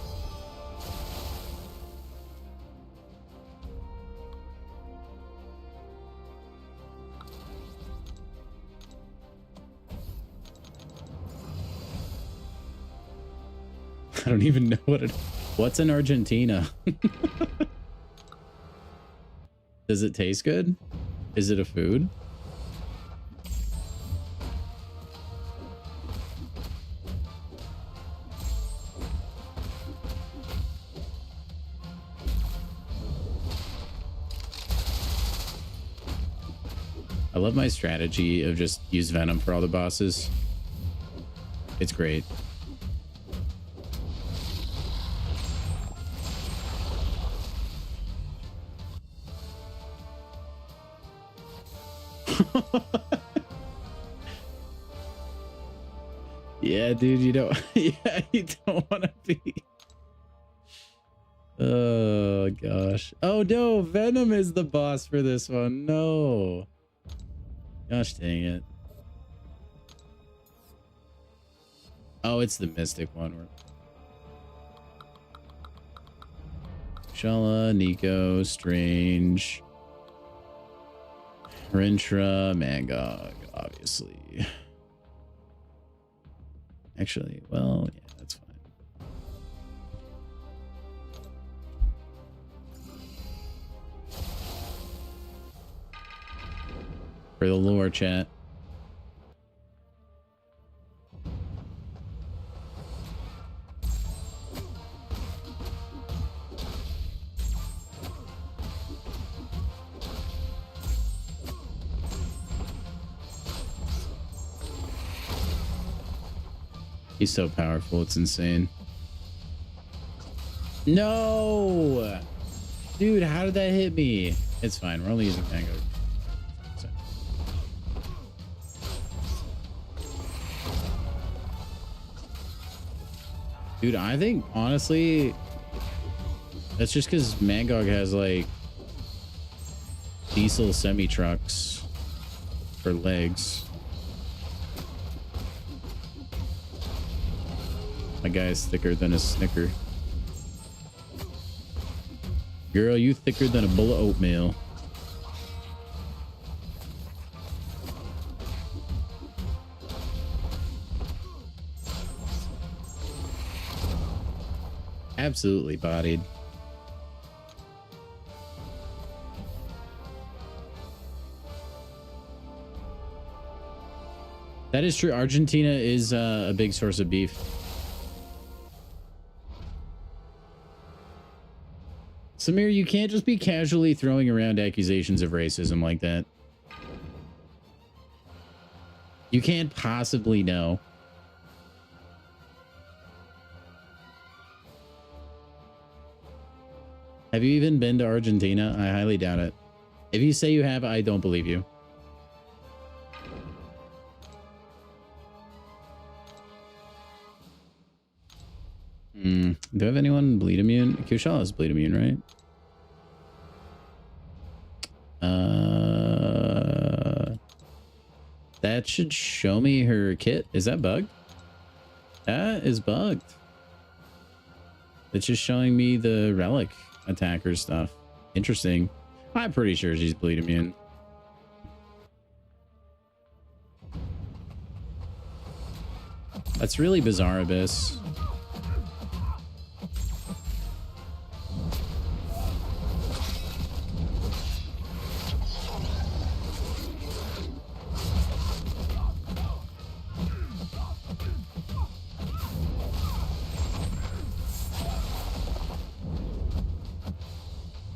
I don't even know what's in Argentina. Does it taste good? Is it a food? I love my strategy of just use Venom for all the bosses. It's great. Yeah, dude, you don't yeah, you don't want to be. Oh gosh. Oh no, Venom is the boss for this one. No. Gosh dang it. Oh, it's the Mystic one. Shala, Nico, Strange, Rintra, Mangog, obviously. Actually, well, yeah, that's fine. For the lore, chat. He's so powerful, it's insane. No! Dude, how did that hit me? It's fine, we're only using Mango. So. Dude, I think, honestly, that's just because Mangog has, like, diesel semi-trucks for legs. My guy is thicker than a Snicker. Girl, you thicker than a bowl of oatmeal. Absolutely bodied. That is true. Argentina is a big source of beef. Samir, you can't just be casually throwing around accusations of racism like that. You can't possibly know. Have you even been to Argentina? I highly doubt it. If you say you have, I don't believe you. Do I have anyone bleed immune? Kushala is bleed immune, right? That should show me her kit. Is that bugged? That is bugged. It's just showing me the relic attacker stuff. Interesting. I'm pretty sure she's bleed immune. That's really bizarre, Abyss.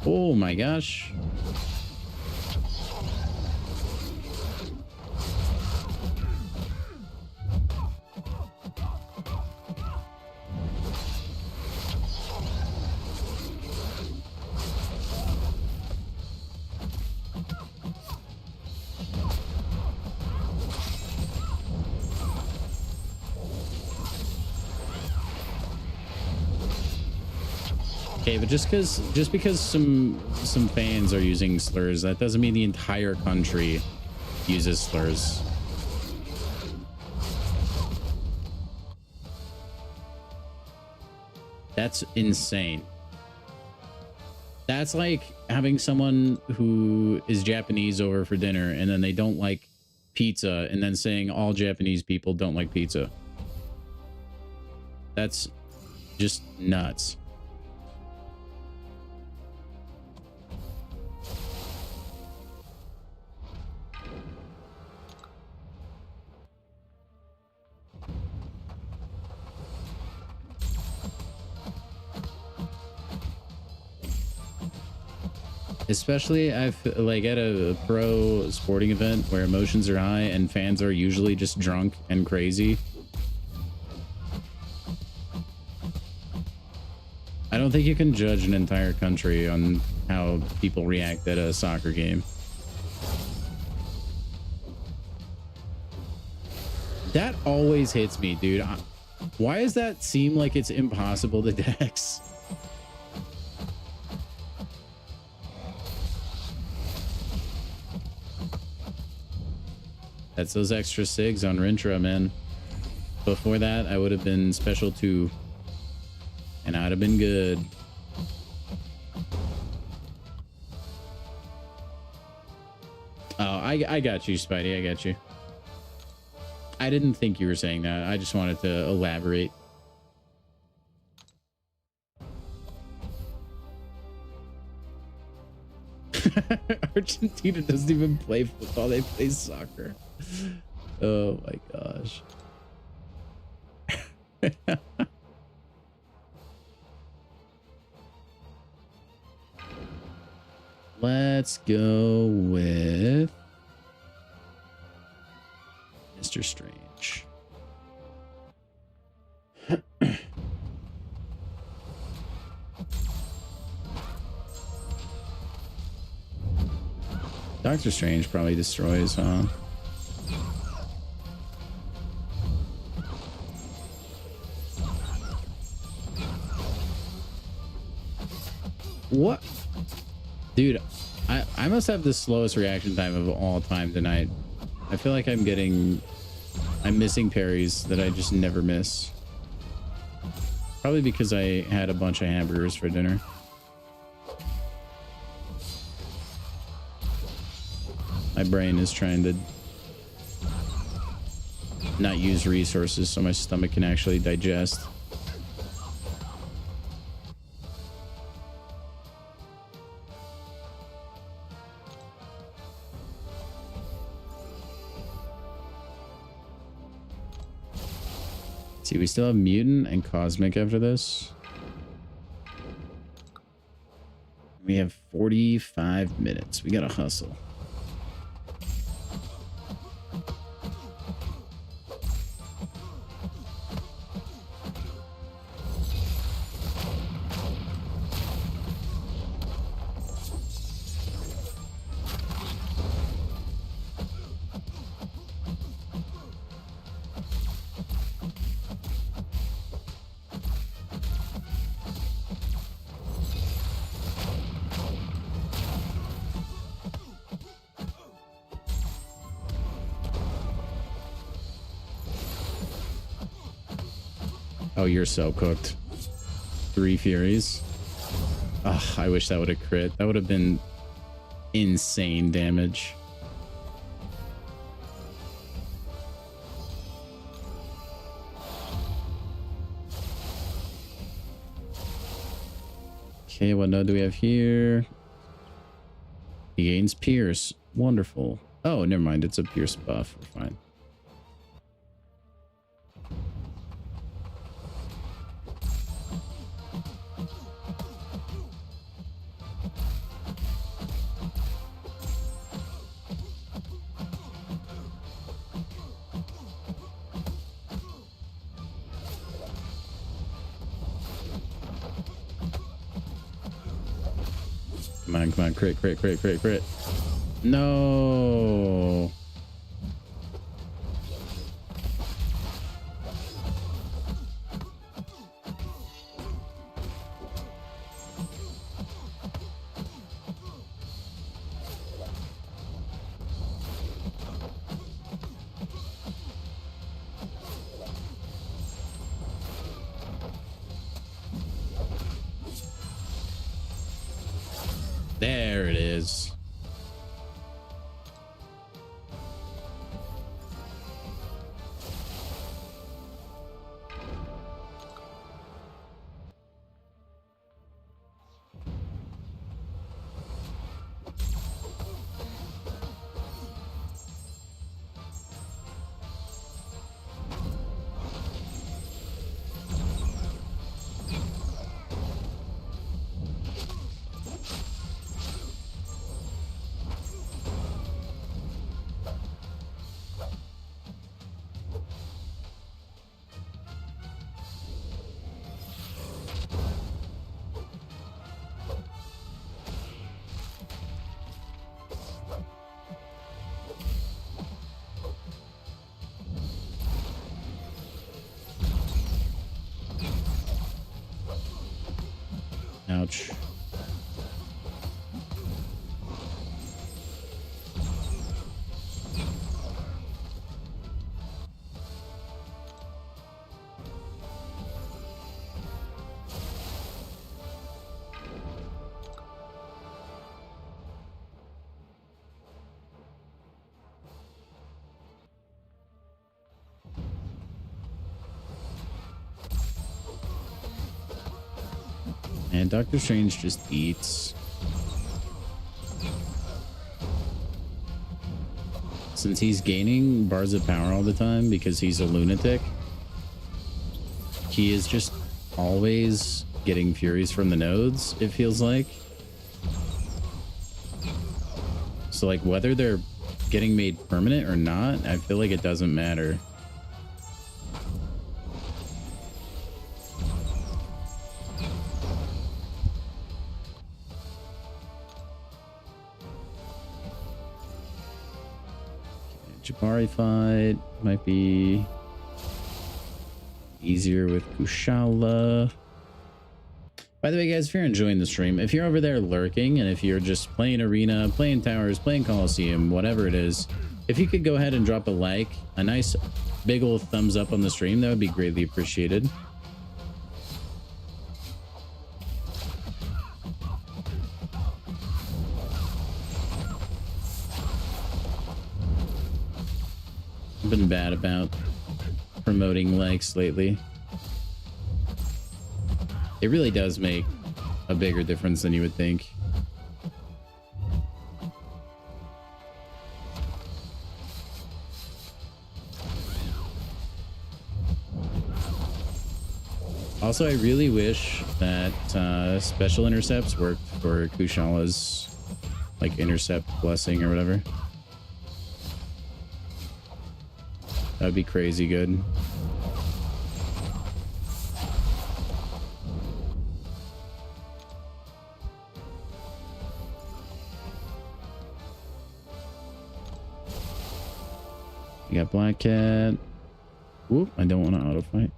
Oh my gosh. Okay, but just because some fans are using slurs, that doesn't mean the entire country uses slurs. That's insane. That's like having someone who is Japanese over for dinner and then they don't like pizza and then saying all Japanese people don't like pizza. That's just nuts. Especially I've like at a pro sporting event where emotions are high and fans are usually just drunk and crazy. I don't think you can judge an entire country on how people react at a soccer game. That always hits me, dude. Why does that seem like it's impossible to dex? That's those extra SIGs on Rintra, man. Before that, I would have been special 2. And I'd have been good. Oh, I got you, Spidey. I got you. I didn't think you were saying that. I just wanted to elaborate. Argentina doesn't even play football. They play soccer. Oh my gosh. Let's go with Mr. Strange. Doctor Strange probably destroys, huh? What? Dude, I must have the slowest reaction time of all time tonight. I feel like I'm missing parries that I just never miss. Probably because I had a bunch of hamburgers for dinner. My brain is trying to not use resources so my stomach can actually digest. See, we still have mutant and cosmic after this. We have 45 minutes. We gotta hustle. Oh, you're so cooked. 3 Furies. Oh, I wish that would have crit. That would have been insane damage. Okay, what node do we have here? He gains Pierce. Wonderful. Oh, never mind. It's a Pierce buff. We're fine. Come on, crit, crit, crit, crit, crit. No. There it is. Ouch. And Doctor Strange just eats. Since he's gaining bars of power all the time because he's a lunatic, he is just always getting Furies from the nodes, it feels like. So like whether they're getting made permanent or not, I feel like it doesn't matter. Jabari fight might be easier with Kushala. By the way, guys, if you're enjoying the stream, if you're over there lurking and if you're just playing Arena, playing Towers, playing Coliseum, whatever it is, if you could go ahead and drop a like, a nice big old thumbs up on the stream, that would be greatly appreciated. I've been bad about promoting likes lately. It really does make a bigger difference than you would think. Also, I really wish that special intercepts worked for Kushala's like intercept blessing or whatever. That would be crazy good. You got Black Cat. Whoop, I don't want to auto fight.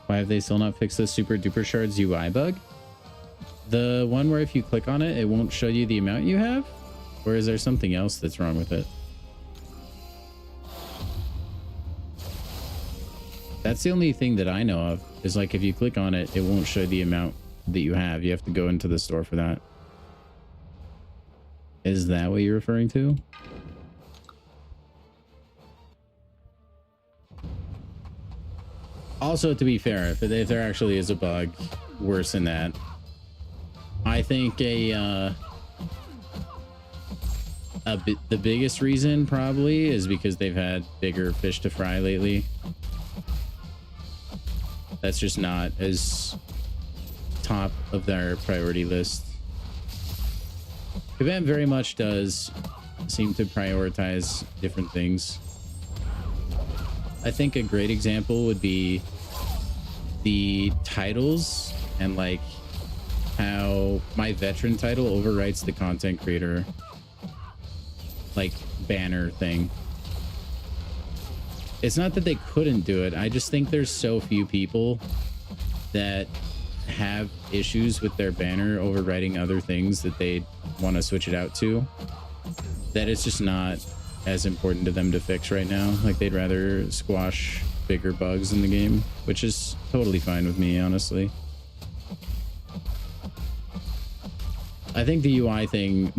Why have they still not fixed the Super Duper Shards UI bug? The one where if you click on it, it won't show you the amount you have? Or is there something else that's wrong with it? That's the only thing that I know of, is like if you click on it, it won't show the amount that you have. You have to go into the store for that. Is that what you're referring to? Also, to be fair, if there actually is a bug worse than that, I think the biggest reason probably is because they've had bigger fish to fry lately. That's just not as top of their priority list. Kabam very much does seem to prioritize different things. I think a great example would be the titles and like how my veteran title overwrites the content creator like banner thing. It's not that they couldn't do it. I just think there's so few people that have issues with their banner overwriting other things that they want to switch it out to, that it's just not as important to them to fix right now. Like they'd rather squash bigger bugs in the game, which is totally fine with me, honestly. I think the UI thing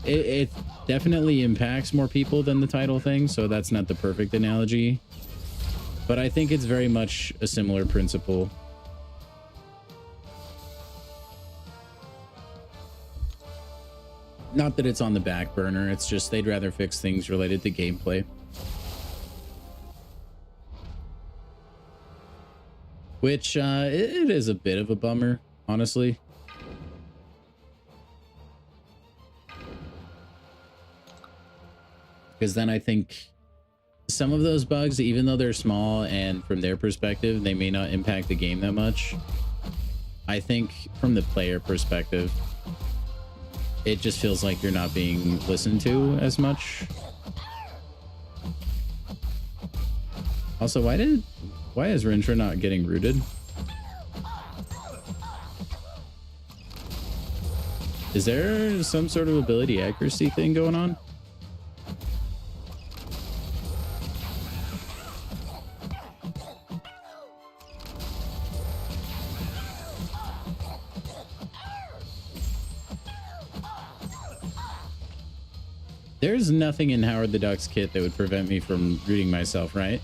it definitely impacts more people than the title thing, so that's not the perfect analogy, but I think it's very much a similar principle. Not that it's on the back burner, it's just they'd rather fix things related to gameplay. Which, it is a bit of a bummer, honestly. Because then I think some of those bugs, even though they're small and from their perspective, they may not impact the game that much. I think from the player perspective, it just feels like you're not being listened to as much. Also, why is Rintra not getting rooted? Is there some sort of ability accuracy thing going on? There's nothing in Howard the Duck's kit that would prevent me from rooting myself, right?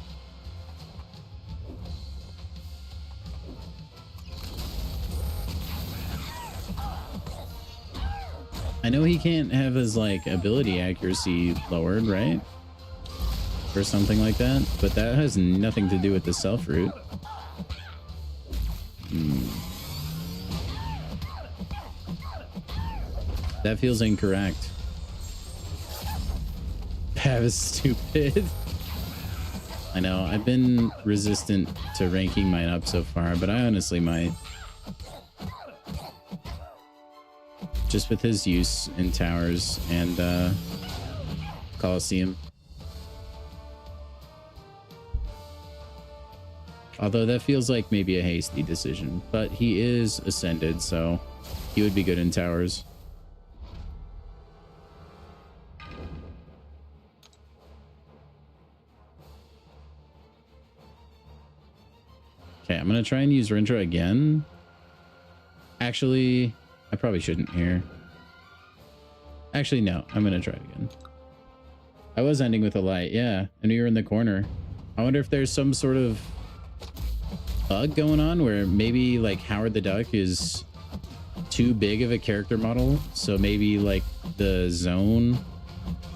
I know he can't have his like ability accuracy lowered, right? Or something like that, but that has nothing to do with the self root. That feels incorrect. That was stupid. I know, I've been resistant to ranking mine up so far, but I honestly might. Just with his use in towers and Colosseum. Although that feels like maybe a hasty decision, but he is ascended, so he would be good in towers. Okay, I'm gonna try and use Rintra again. Actually, I probably shouldn't here. Actually, no, I'm gonna try it again. I was ending with a light, yeah. I knew you were in the corner. I wonder if there's some sort of bug going on where maybe like Howard the Duck is too big of a character model, so maybe like the zone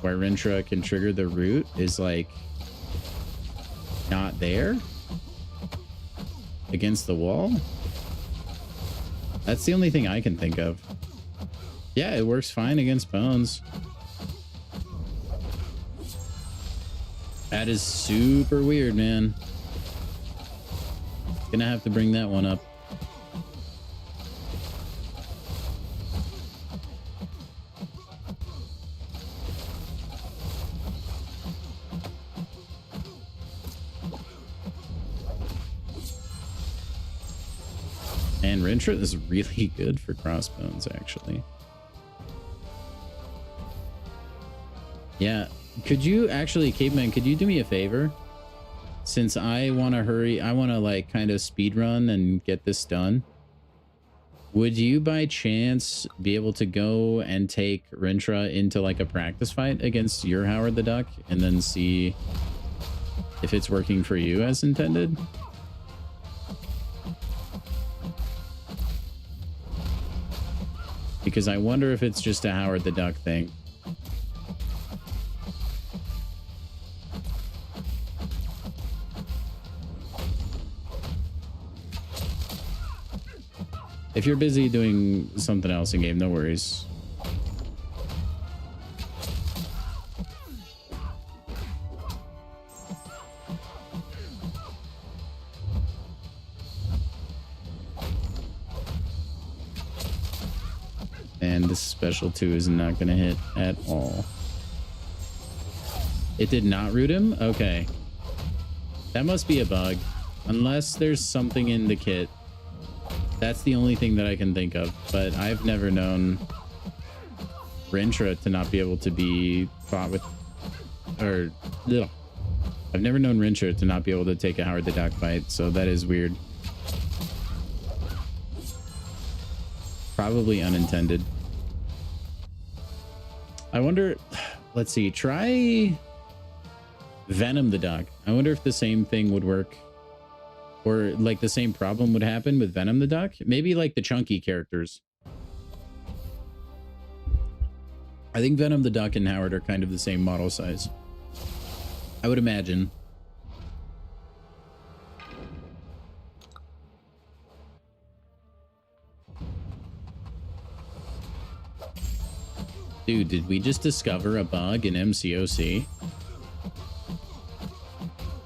where Rintra can trigger the root is like not there against the wall. That's the only thing I can think of. Yeah, it works fine against Bones. That is super weird, man. Gonna have to bring that one up. And Rintra is really good for crossbones, actually. Yeah, could you actually, Caveman, could you do me a favor? Since I want to hurry, I want to like kind of speed run and get this done. Would you by chance be able to go and take Rintra into like a practice fight against your Howard the Duck and then see if it's working for you as intended? Because I wonder if it's just a Howard the Duck thing. If you're busy doing something else in game, no worries. And this special 2 is not going to hit at all. It did not root him? Okay. That must be a bug. Unless there's something in the kit. That's the only thing that I can think of. But I've never known Rintra to not be able to be fought with... Or... Ugh. I've never known Rintra to not be able to take a Howard the Duck fight. So that is weird. Probably unintended. I wonder... Let's see. Try Venom the Duck. I wonder if the same thing would work. Or like the same problem would happen with Venom the Duck. Maybe like the chunky characters. I think Venom the Duck and Howard are kind of the same model size. I would imagine. Dude, did we just discover a bug in MCOC?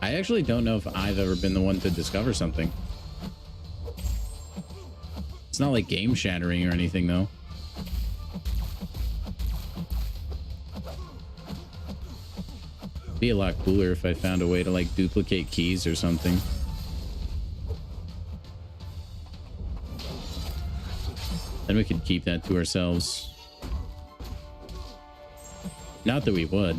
I actually don't know if I've ever been the one to discover something. It's not like game shattering or anything, though. It'd be a lot cooler if I found a way to like duplicate keys or something. Then we could keep that to ourselves. Not that we would.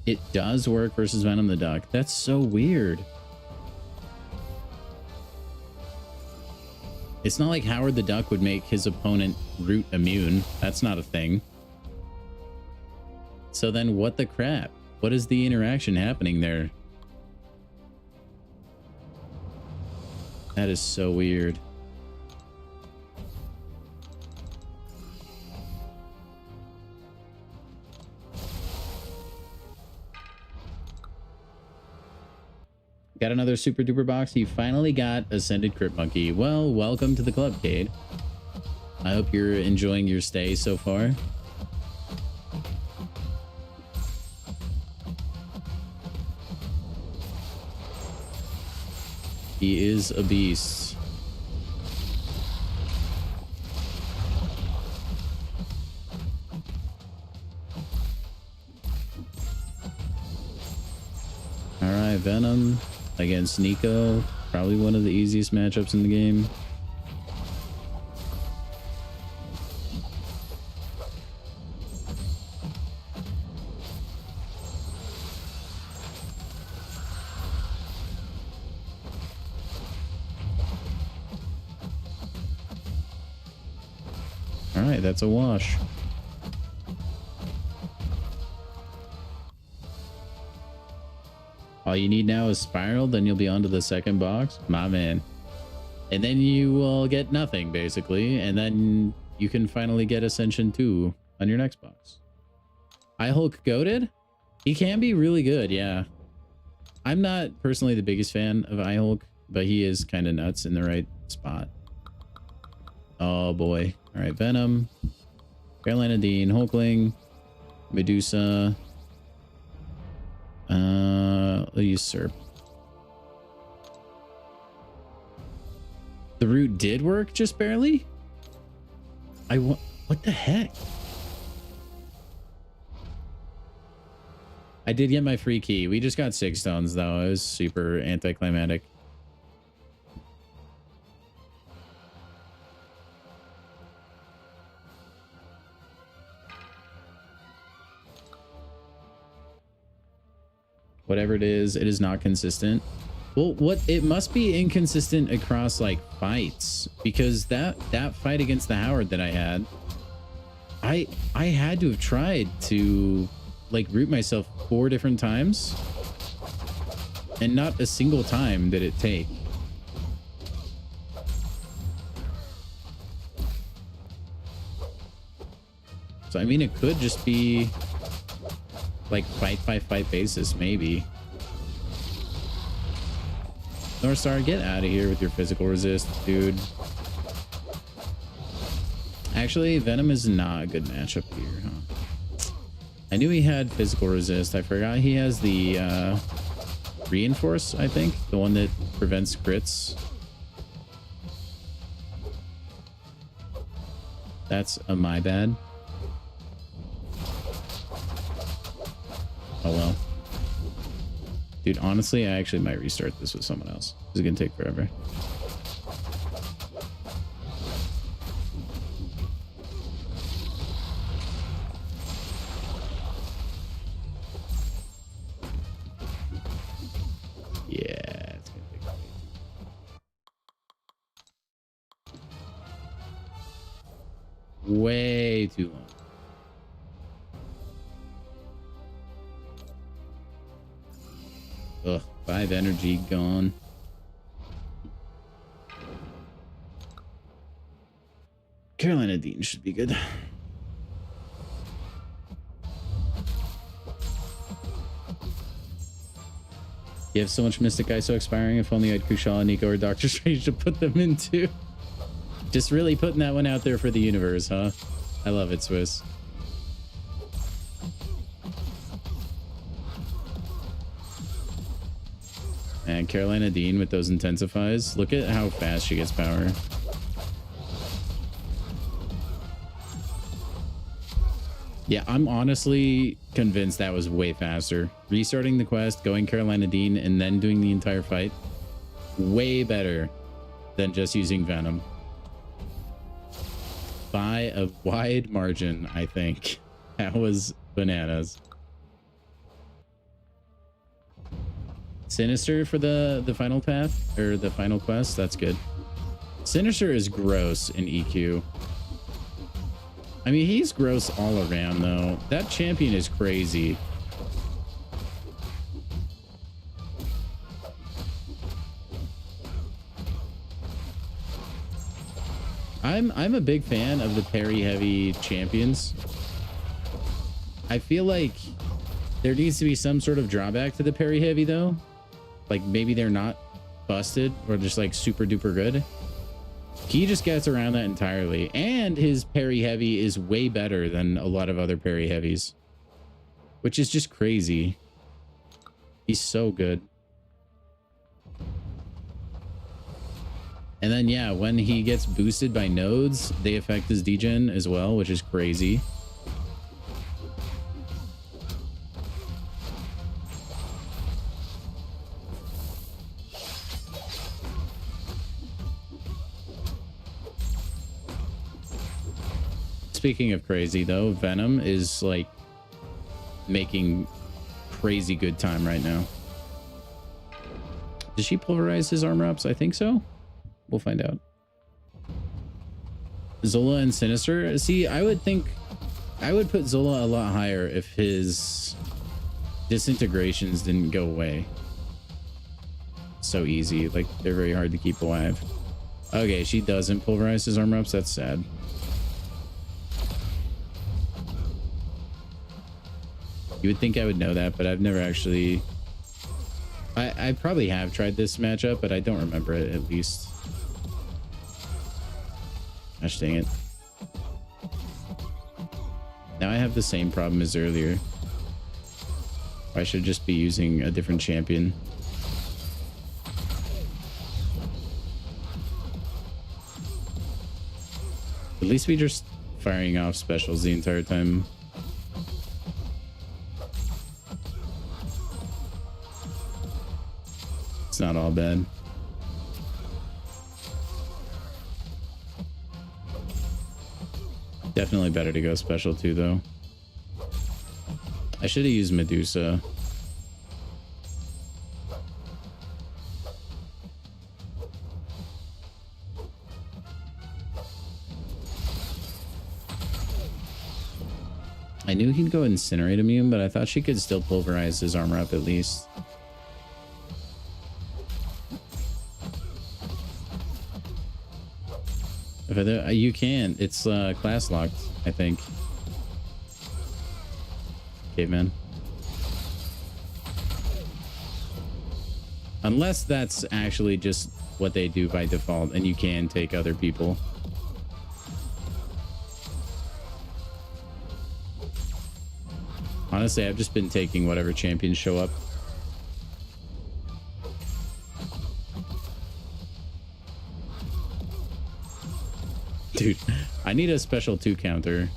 It does work versus Venom the Duck. That's so weird. It's not like Howard the Duck would make his opponent root immune. That's not a thing. So then what the crap? What is the interaction happening there? That is so weird. Got another super duper box. You finally got Ascended Crypt Monkey. Well, welcome to the club, Cade. I hope you're enjoying your stay so far. He is a beast. All right, Venom against Nico. Probably one of the easiest matchups in the game. All right, that's a wash. All you need now is Spiral, then you'll be on to the second box. My man. And then you will get nothing, basically. And then you can finally get Ascension 2 on your next box. iHulk goated? He can be really good, yeah. I'm not personally the biggest fan of iHulk, but he is kind of nuts in the right spot. Oh, boy. All right, Venom. Carolina Dean, Hulkling. Medusa. Usurp. The route did work, just barely? What the heck? I did get my free key. We just got 6 stones, though. It was super anticlimactic. Whatever it is not consistent. Well, it must be inconsistent across like fights, because that fight against the Howard that I had, I had to have tried to like root myself 4 different times, and not a single time did it take. So I mean, it could just be like fight by fight basis, maybe. Northstar, get out of here with your physical resist, dude. Actually, Venom is not a good matchup here, huh? I knew he had physical resist. I forgot he has the reinforce, I think, the one that prevents crits. That's a my bad. Oh well. Dude, honestly, I actually might restart this with someone else. This is gonna take forever. Yeah, it's gonna take way too long. Ugh, 5 energy gone. Carolina Dean should be good. You have so much Mystic ISO expiring. If only I had Kushala, Nico, or Doctor Strange to put them into. Just really putting that one out there for the universe, huh? I love it, Swiss. And Carolina Dean with those intensifies. Look at how fast she gets power. Yeah, I'm honestly convinced that was way faster. Restarting the quest, going Carolina Dean, and then doing the entire fight. Way better than just using Venom. By a wide margin, I think. That was bananas. Sinister for the final path, or the final quest. That's good. Sinister is gross in EQ. I mean, he's gross all around, though. That champion is crazy. I'm a big fan of the parry heavy champions. I feel like there needs to be some sort of drawback to the parry heavy, though. like maybe they're not busted or just like super duper good. He just gets around that entirely. And his parry heavy is way better than a lot of other parry heavies, which is just crazy. He's so good. And then, yeah, when he gets boosted by nodes, they affect his degen as well, which is crazy. Speaking of crazy, though, Venom is like making crazy good time right now. Did she pulverize his armor ups? I think so. We'll find out. Zola and Sinister. See, I would put Zola a lot higher if his disintegrations didn't go away so easy. Like, they're very hard to keep alive. Okay, she doesn't pulverize his armor ups. That's sad. You would think I would know that, but I've never actually... I probably have tried this matchup, but I don't remember it, at least. Gosh dang it. Now I have the same problem as earlier. I should just be using a different champion. At least we just firing off specials the entire time. It's not all bad. Definitely better to go special too, though. I should have used Medusa. I knew he'd go Incinerate immune, but I thought she could still pulverize his armor up at least. You can't. It's class locked, I think. Caveman. Unless that's actually just what they do by default, and you can take other people. Honestly, I've just been taking whatever champions show up. Dude, I need a special 2 counter.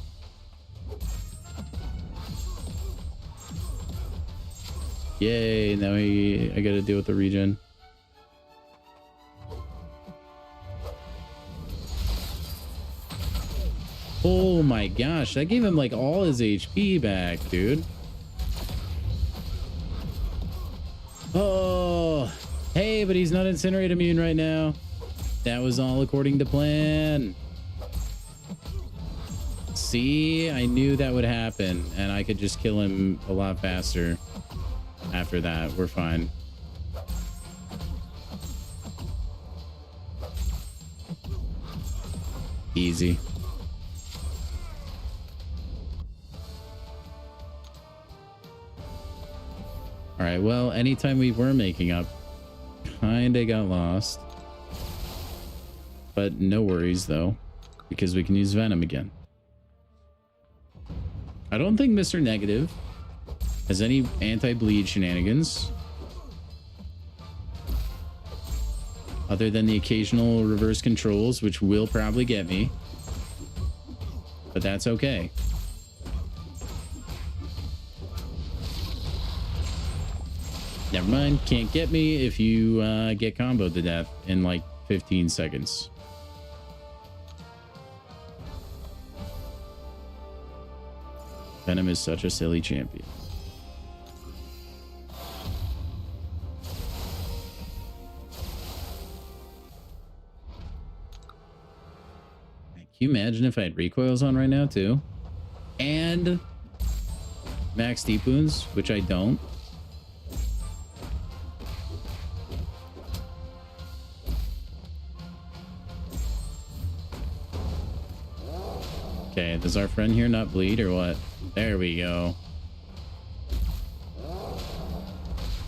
Yay, now I gotta deal with the regen. Oh my gosh, that gave him like all his HP back, dude. Oh, hey, but he's not Incinerate immune right now. That was all according to plan. See, I knew that would happen, and I could just kill him a lot faster after that. We're fine. Easy. All right, well, anytime we were making up, kinda got lost. But no worries, though, because we can use Venom again. I don't think Mr. Negative has any anti-bleed shenanigans. Other than the occasional reverse controls, which will probably get me. But that's okay. Never mind, can't get me if you get comboed to death in like 15 seconds. Venom is such a silly champion. Can you imagine if I had recoils on right now too? And max deep wounds, which I don't. Okay, does our friend here not bleed or what? There we go.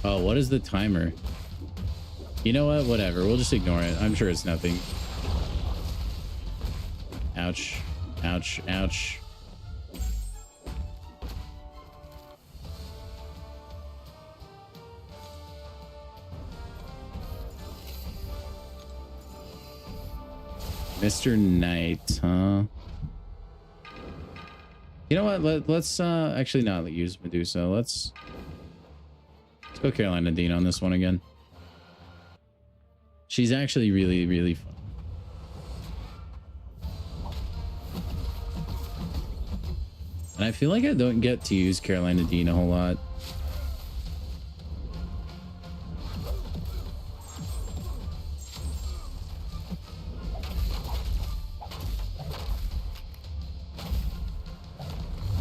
Oh, what is the timer? You know what? Whatever. We'll just ignore it. I'm sure it's nothing. Ouch. Ouch. Ouch. Mr. Knight, huh? You know what? Let's actually not use Medusa. Let's go Carolina Dean on this one again. She's actually really, really fun. And I feel like I don't get to use Carolina Dean a whole lot.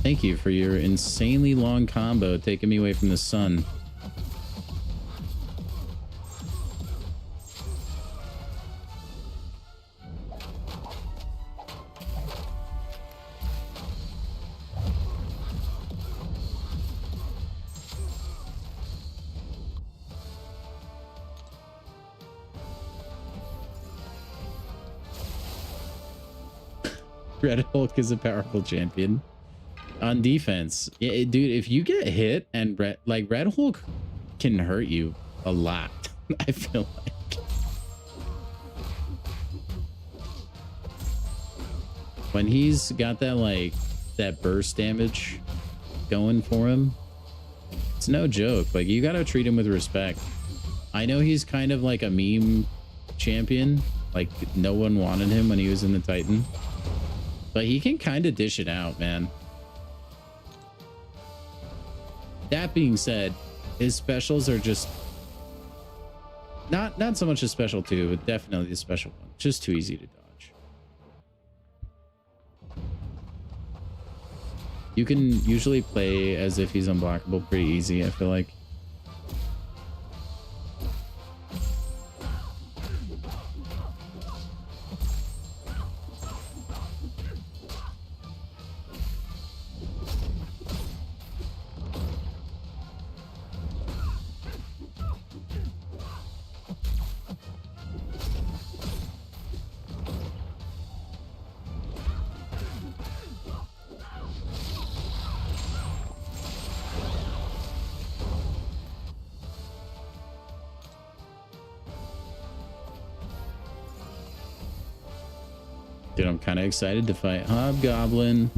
Thank you for your insanely long combo taking me away from the sun. Red Hulk is a powerful champion. On defense, yeah, dude, if you get hit and Red Hulk can hurt you a lot. I feel like when he's got that that burst damage going for him, it's no joke. Like, you gotta treat him with respect. I know he's kind of like a meme champion, like no one wanted him when he was in the Titan, but he can kind of dish it out, man. That being said, his specials are just not so much a special 2, but definitely a special 1. Just too easy to dodge. You can usually play as if he's unblockable pretty easy, I feel like. Dude, I'm kind of excited to fight Hobgoblin.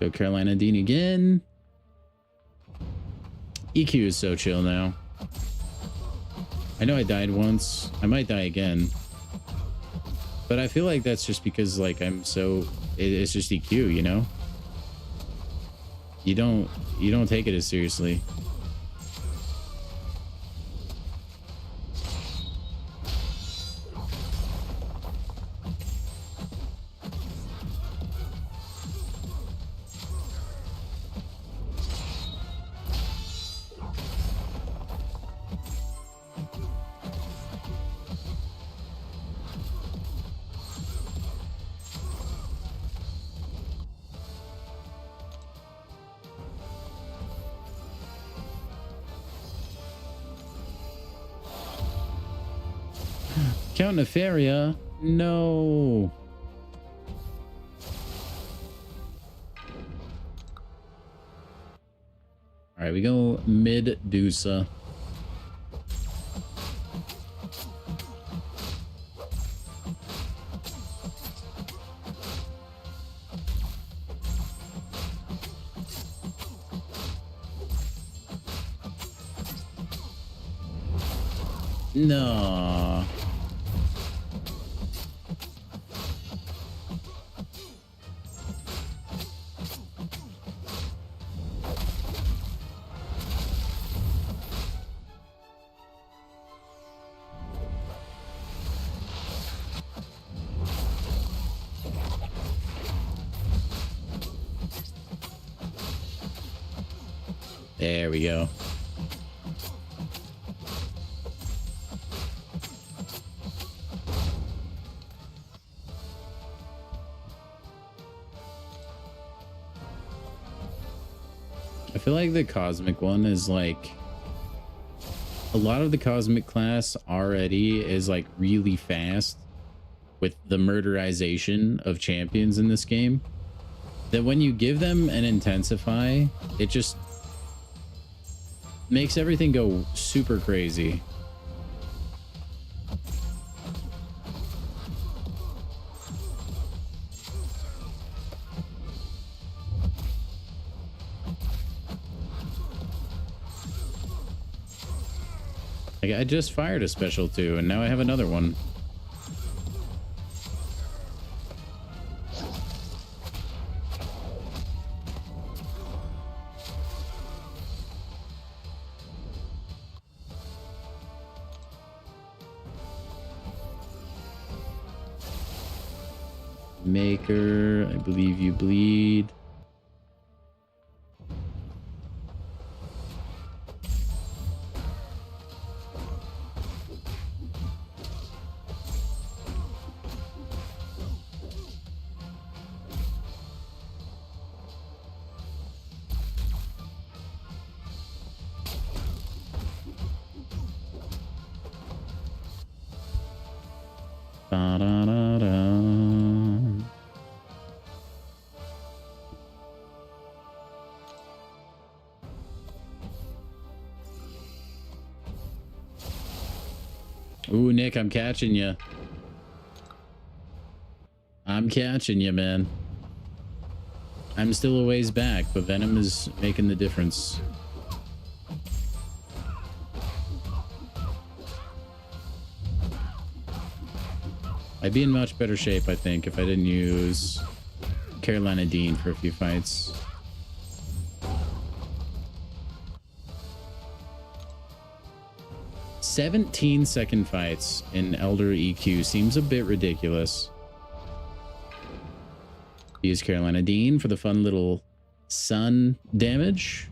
Go Carolina Dean again. EQ is so chill now. I know I died once. I might die again. But I feel like that's just because, like, I'm so... It's just EQ, you know? You don't take it as seriously. Count Nefaria? No. All right, we go Medusa. No. There we go. I feel like the cosmic one is like a lot of the cosmic class already is like really fast with the murderization of champions in this game, that when you give them an intensify, it just makes everything go super crazy. Like, I just fired a special too, and now I have another one. Maker, I believe you bleed. Ooh, Nick, I'm catching you. I'm catching you, man. I'm still a ways back, but Venom is making the difference. I'd be in much better shape, I think, if I didn't use Carolina Dean for a few fights. "17-second fights in Elder EQ seems a bit ridiculous." Use Carolina Dean for the fun little sun damage.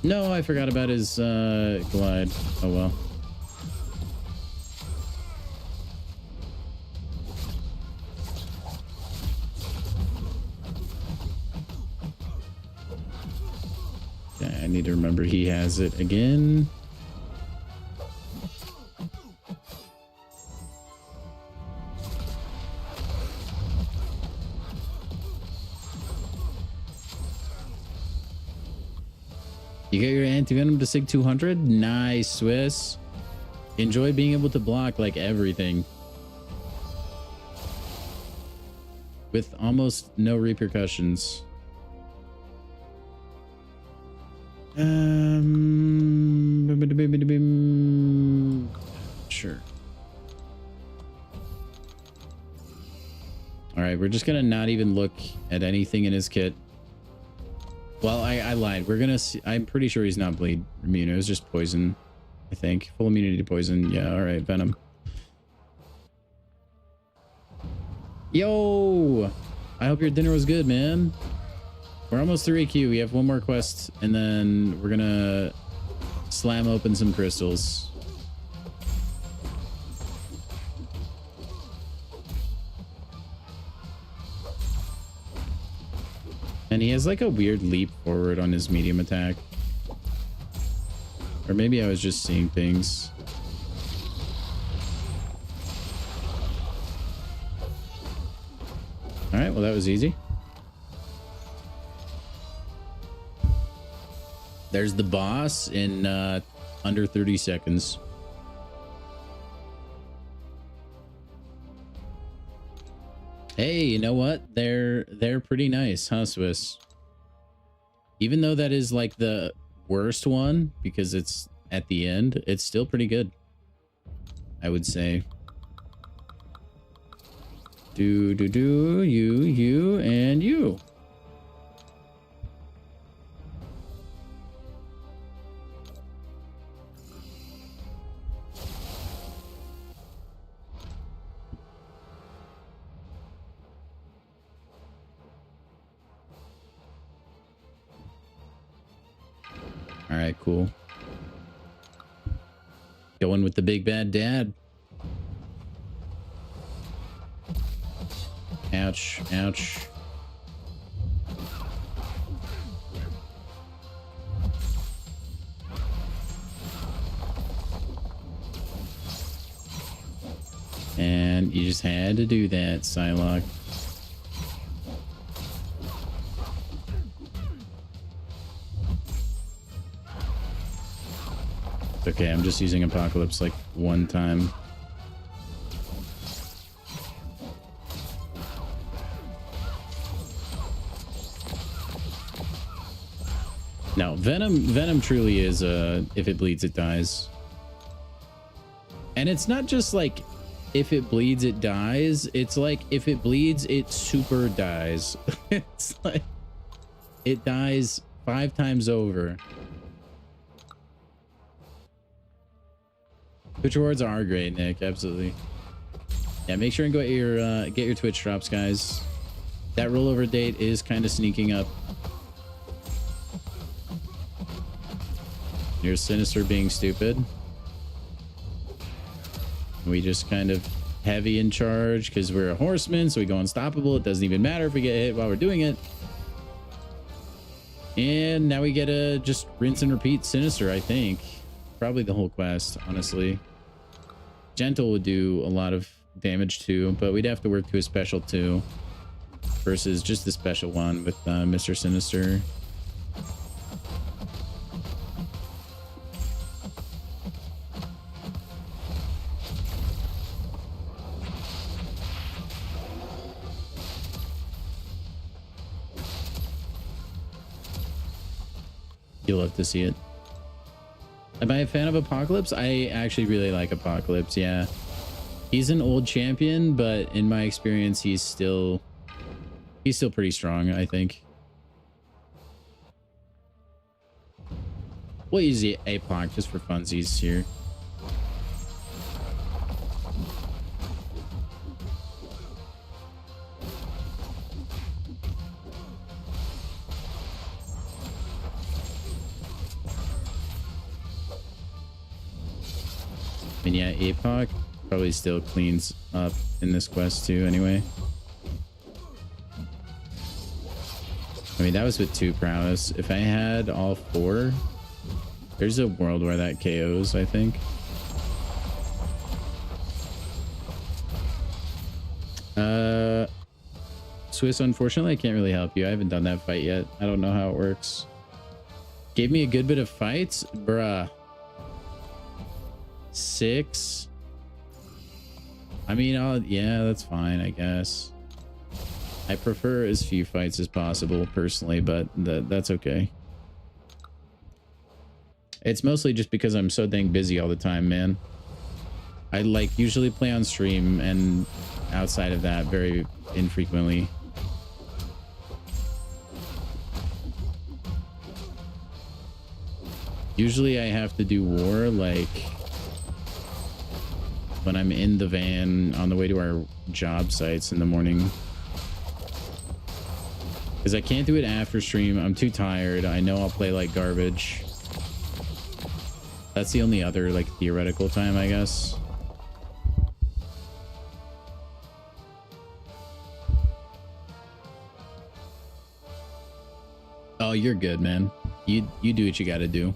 No, I forgot about his glide. Oh well. Okay, I need to remember he has it again. You got your anti-venom to Sig 200? Nice, Swiss. Enjoy being able to block like everything with almost no repercussions. Sure. All right, we're just gonna not even look at anything in his kit. Well, I lied. We're gonna see. I'm pretty sure he's not bleed immune. It was just poison, I think. Full immunity to poison. Yeah, all right, Venom. Yo! I hope your dinner was good, man. We're almost through AQ. We have one more quest, and then we're gonna slam open some crystals. And he has like a weird leap forward on his medium attack. Or maybe I was just seeing things. All right, well, that was easy. There's the boss in under 30 seconds. Hey, you know what? They're pretty nice, huh, Swiss? Even though that is like the worst one because it's at the end, it's still pretty good, I would say. You, and you. All right, cool. Going with the big bad dad. Ouch. Ouch. And you just had to do that, Psylocke. Okay, I'm just using Apocalypse like one time. No, Venom truly is if it bleeds, it dies. And it's not just like if it bleeds, it dies. It's like if it bleeds, it super dies. It's like it dies 5 times over. Twitch rewards are great, Nick. Absolutely. Yeah, make sure and go get your Twitch drops, guys. That rollover date is kind of sneaking up. You're Sinister being stupid. We just kind of heavy in charge because we're a horseman, so we go unstoppable. It doesn't even matter if we get hit while we're doing it. And now we get a just rinse and repeat Sinister, I think. Probably the whole quest, honestly. Gentle would do a lot of damage too, but we'd have to work to a special 2 versus just the special 1 with Mr. Sinister. You'll love to see it. Am I a fan of Apocalypse? I actually really like Apocalypse, yeah. He's an old champion, but in my experience, he's still pretty strong, I think. We'll use the Apoc just for funsies here. And yeah, APOC probably still cleans up in this quest too anyway. I mean, that was with 2 prowess. If I had all 4, there's a world where that KOs, I think. Swiss, unfortunately, I can't really help you. I haven't done that fight yet. I don't know how it works. Gave me a good bit of fights? Bruh. 6. I mean, yeah, that's fine, I guess. I prefer as few fights as possible personally, but that's okay. It's mostly just because I'm so dang busy all the time, man. I like usually play on stream, and outside of that, very infrequently. Usually I have to do war like when I'm in the van on the way to our job sites in the morning. Because I can't do it after stream. I'm too tired. I know I'll play like garbage. That's the only other like theoretical time, I guess. Oh, you're good, man. You do what you gotta do.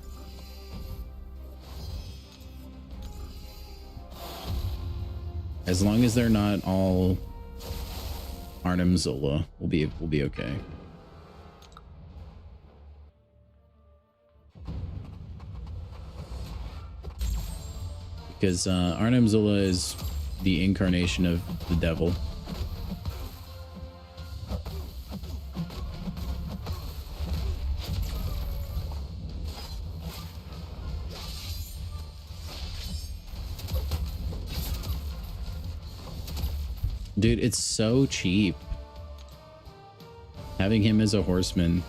As long as they're not all Arnim Zola, we'll be okay. Because Arnim Zola is the incarnation of the devil. Dude, it's so cheap. Having him as a horseman.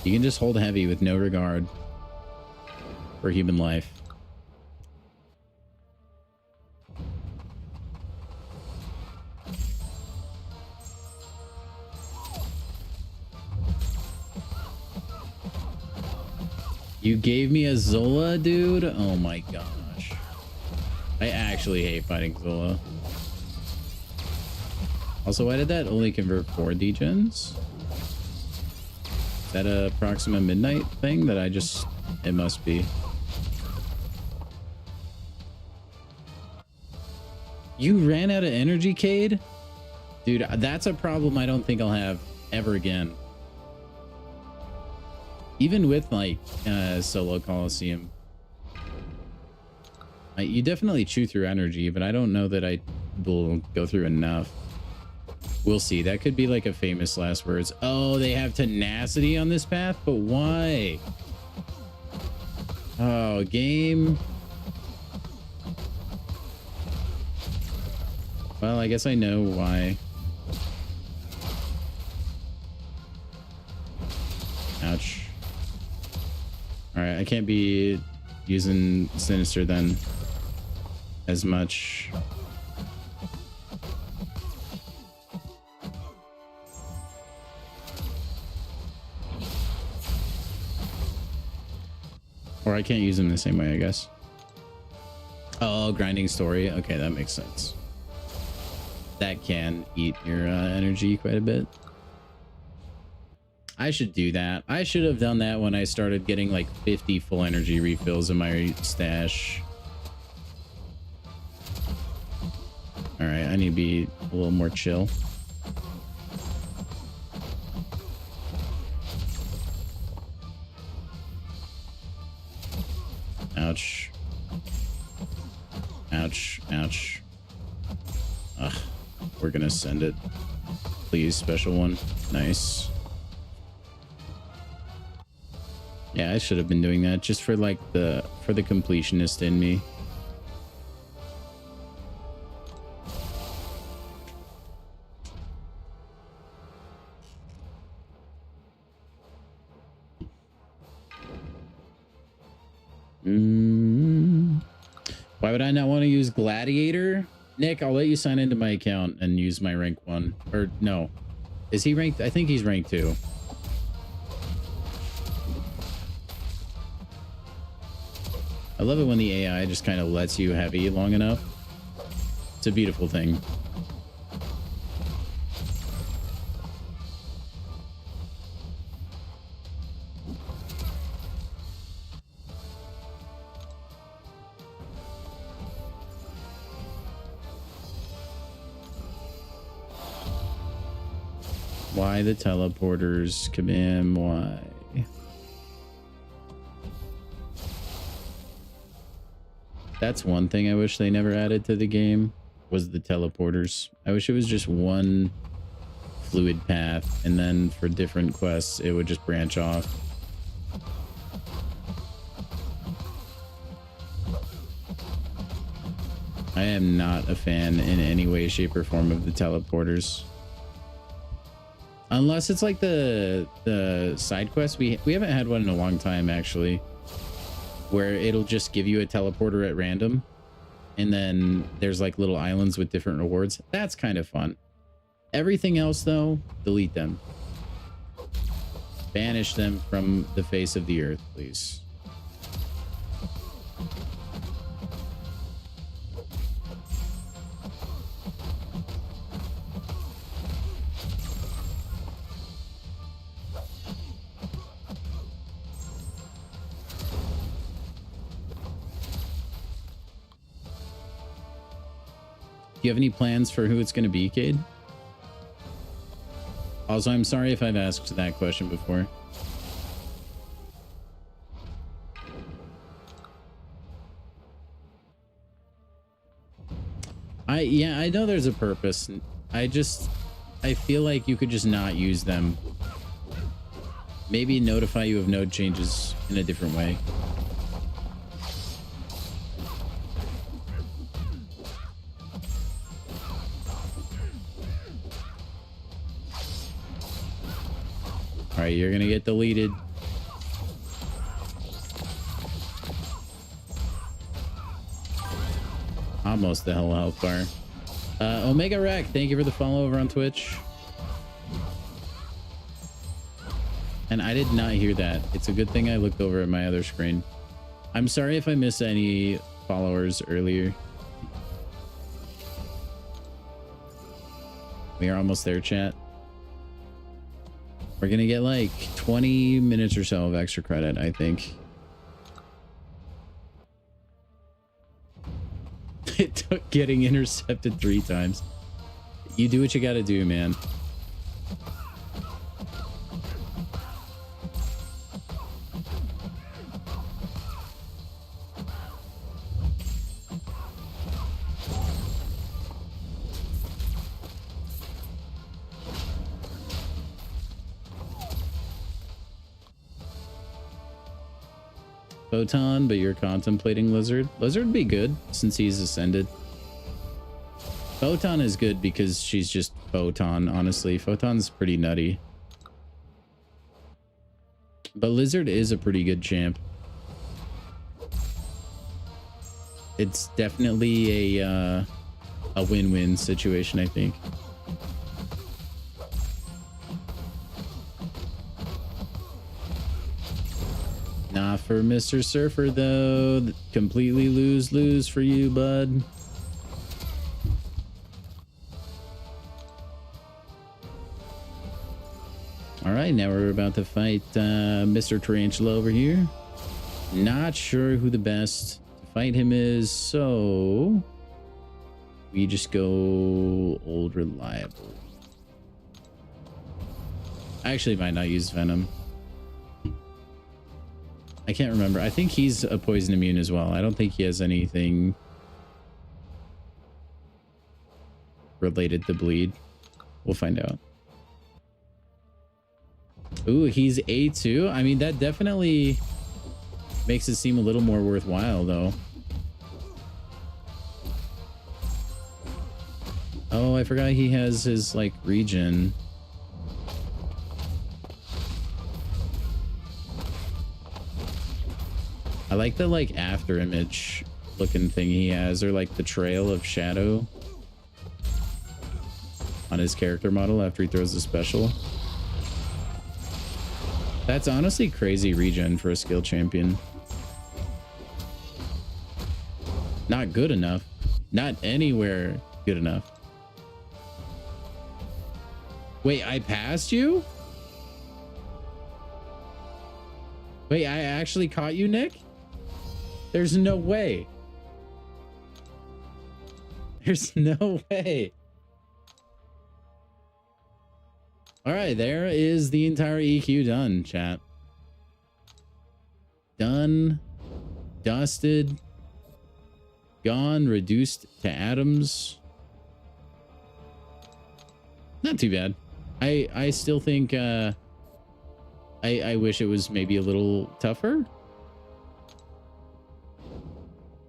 You can just hold heavy with no regard for human life. You gave me a Zola, dude? Oh my gosh. I actually hate fighting Zola. Also, why did that only convert 4 degens? Is that a Proxima Midnight thing that I just... It must be. You ran out of energy, Cade? Dude, that's a problem I don't think I'll have ever again. Even with, like, Solo Coliseum. You definitely chew through energy, but I don't know that I will go through enough. We'll see. That could be like a famous last words. Oh, they have tenacity on this path, but why? Oh, game. Well, I guess I know why. Ouch. All right, I can't be using Sinister then as much. Or I can't use him the same way, I guess. Oh, grinding story. Okay, that makes sense. That can eat your energy quite a bit. I should do that. I should have done that when I started getting like 50 full energy refills in my stash. All right, I need to be a little more chill. Ouch. Ouch. Ouch. Ugh. We're gonna send it. Please, special one. Nice. Yeah, I should have been doing that just for like the completionist in me. Why would I not want to use Gladiator? Nick, I'll let you sign into my account and use my rank 1. Or no. Is he ranked? I think he's ranked 2. I love it when the AI just kind of lets you heavy long enough. It's a beautiful thing. Why the teleporters? Kabam, why? That's one thing I wish they never added to the game, was the teleporters. I wish it was just one fluid path, and then for different quests, it would just branch off. I am not a fan in any way, shape, or form of the teleporters. Unless it's like the side quest. We haven't had one in a long time, actually, where it'll just give you a teleporter at random, and then there's like little islands with different rewards. That's kind of fun. Everything else, though, delete them. Banish them from the face of the earth, please. Do you have any plans for who it's going to be, Cade? Also, I'm sorry if I've asked that question before. Yeah, I know there's a purpose. I feel like you could just not use them. Maybe notify you of node changes in a different way. All right, you're gonna get deleted. Almost the hell health bar. Omega Rack, thank you for the follow over on Twitch. And I did not hear that. It's a good thing I looked over at my other screen. I'm sorry if I missed any followers earlier. We are almost there, chat. We're gonna get like 20 minutes or so of extra credit, I think. It took getting intercepted 3 times. You do what you gotta do, man. Photon, but you're contemplating Lizard. Lizard would be good since he's ascended. Photon is good because she's just Photon, honestly. Photon's pretty nutty. But Lizard is a pretty good champ. It's definitely a win-win situation, I think. Not for Mr. Surfer, though. Completely lose-lose for you, bud. All right, now we're about to fight Mr. Tarantula over here. Not sure who the best to fight him is, so we just go old reliable. I actually might not use Venom. I can't remember. I think he's a poison immune as well. I don't think he has anything related to bleed. We'll find out. Ooh, he's A2. I mean, that definitely makes it seem a little more worthwhile, though. Oh, I forgot he has his, like, regen. I like the, like, after image looking thing he has, or, like, the trail of shadow on his character model after he throws the special. That's honestly crazy regen for a skill champion. Not good enough. Not anywhere good enough. Wait, I passed you? Wait, I actually caught you, Nick? There's no way. There's no way. All right, there is the entire EQ done, chat. Done, dusted, gone, reduced to atoms. Not too bad. I still think I wish it was maybe a little tougher.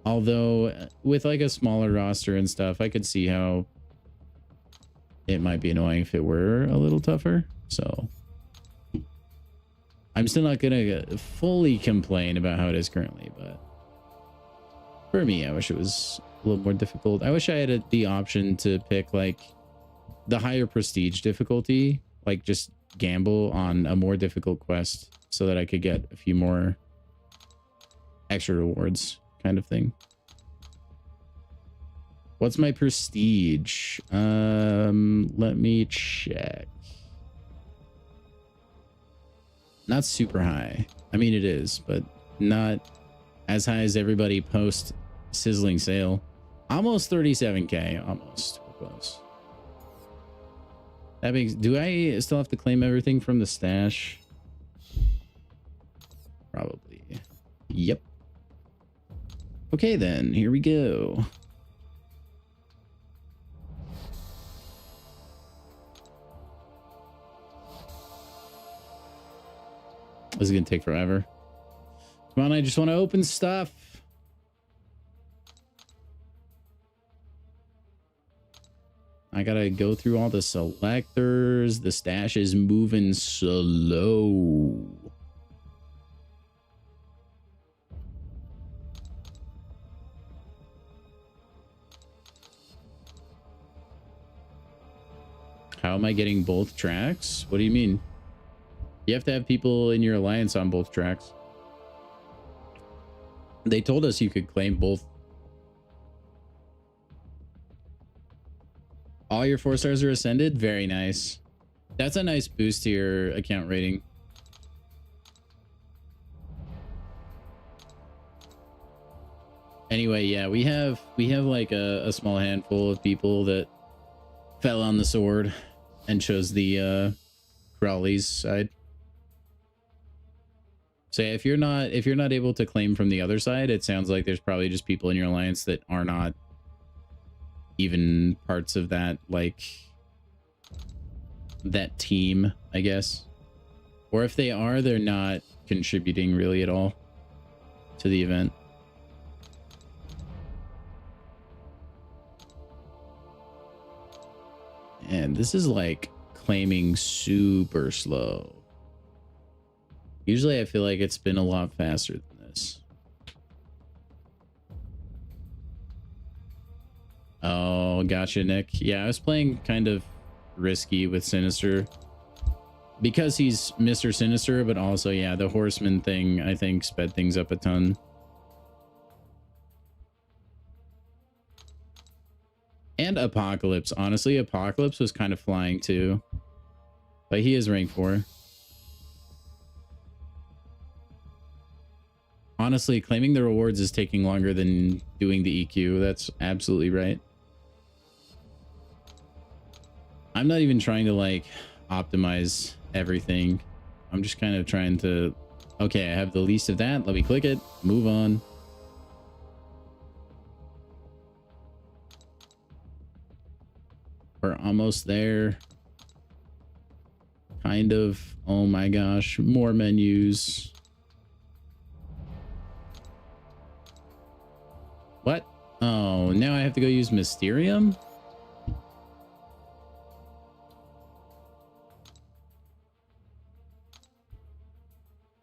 Although with like a smaller roster and stuff, I could see how it might be annoying if it were a little tougher. So I'm still not gonna fully complain about how it is currently, but for me, I wish it was a little more difficult. I wish I had the option to pick like the higher prestige difficulty, like just gamble on a more difficult quest so that I could get a few more extra rewards kind of thing. What's my prestige? Let me check. Not super high. I mean, it is, but not as high as everybody post sizzling sale. Almost 37k, almost. We're close. That makes, do I still have to claim everything from the stash? Probably. Yep. Okay, then here we go. This is gonna take forever. Come on, I just want to open stuff. I gotta go through all the selectors. The stash is moving slow. How am I getting both tracks? What do you mean? You have to have people in your alliance on both tracks. They told us you could claim both. All your 4 stars are ascended. Very nice. That's a nice boost to your account rating. Anyway, yeah, we have like a small handful of people that fell on the sword and chose the Crowley's side. So if you're not able to claim from the other side, it sounds like there's probably just people in your alliance that are not even parts of that, like, that team, I guess. Or if they are, they're not contributing really at all to the event. And this is like claiming super slow. Usually I feel like it's been a lot faster than this. Oh, gotcha, Nick. Yeah, I was playing kind of risky with Sinister because he's Mr. Sinister, but also, yeah, the Horseman thing, I think, sped things up a ton. And Apocalypse. Honestly, Apocalypse was kind of flying too. But he is rank 4. Honestly, claiming the rewards is taking longer than doing the EQ. That's absolutely right. I'm not even trying to like optimize everything. I'm just kind of trying to, okay, I have the least of that. Let me click it, move on. We're almost there. Kind of. Oh my gosh, more menus. What? Oh, now I have to go use Mysterium?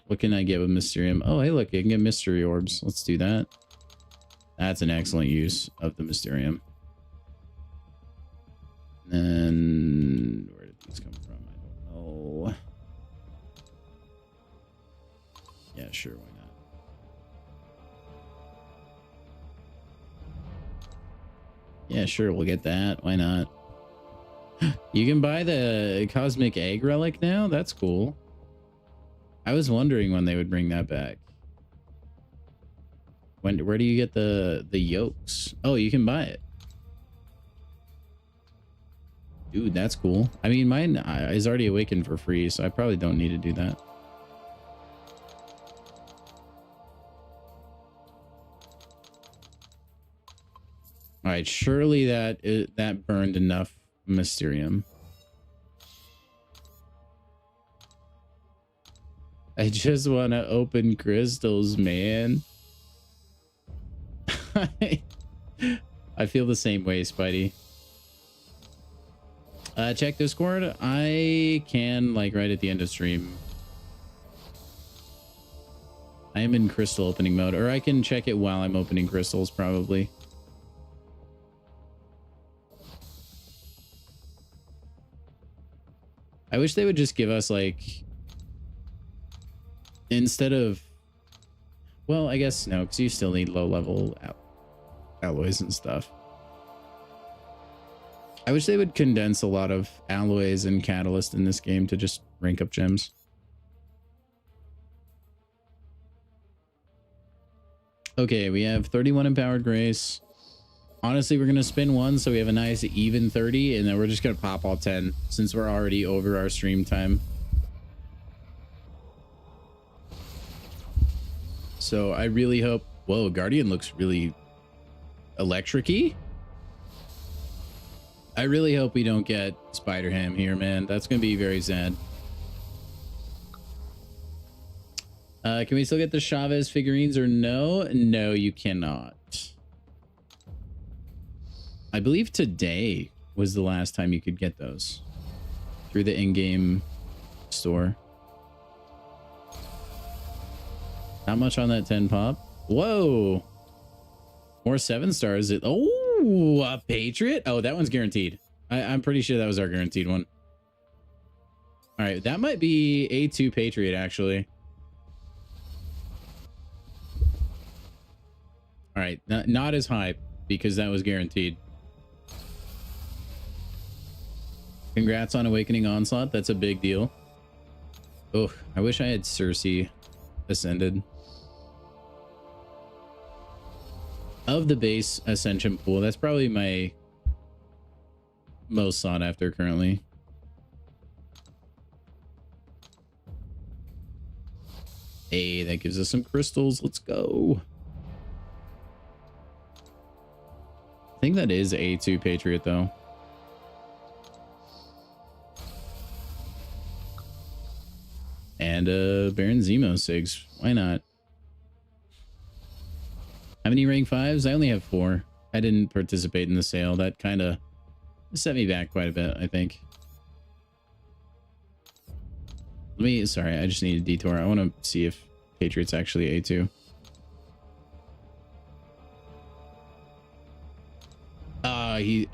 What can I get with Mysterium? Oh, hey, look, I can get Mystery Orbs. Let's do that. That's an excellent use of the Mysterium. And where did these come from? I don't know. Yeah, sure, why not? Yeah, sure, we'll get that. Why not? You can buy the Cosmic Egg Relic now? That's cool. I was wondering when they would bring that back. Where do you get the yolks? Oh, you can buy it. Dude, that's cool. I mean, mine is already awakened for free, so I probably don't need to do that. All right, surely that burned enough Mysterium. I just want to open crystals, man. I feel the same way, Spidey. Check Discord. I can, like, right at the end of stream. I am in crystal opening mode, or I can check it while I'm opening crystals, probably. I wish they would just give us, like, instead of, well, I guess no, because you still need low level alloys and stuff. I wish they would condense a lot of alloys and catalyst in this game to just rank up gems. Okay, we have 31 empowered grace. Honestly, we're going to spin one, so we have a nice even 30, and then we're just going to pop all 10 since we're already over our stream time. So I really hope... Whoa, Guardian looks really electric-y. I really hope we don't get Spider-Ham here, man. That's going to be very sad. Can we still get the Chavez figurines or no? No, you cannot. I believe today was the last time you could get those through the in-game store. Not much on that 10 pop. Whoa. More 7 stars. Oh, a Patriot. Oh, that one's guaranteed. I'm pretty sure that was our guaranteed one. All right. That might be A2 Patriot, actually. All right. Not as high because that was guaranteed. Congrats on Awakening Onslaught. That's a big deal. Oh, I wish I had Cersei ascended. Of the base Ascension pool, that's probably my most sought after currently. Hey, that gives us some crystals. Let's go. I think that is A2 Patriot though. And Baron Zemo Sigs. Why not? Have any rank 5s? I only have 4. I didn't participate in the sale. That kind of set me back quite a bit, I think. Sorry, I just need a detour. I want to see if Patriot's actually A2.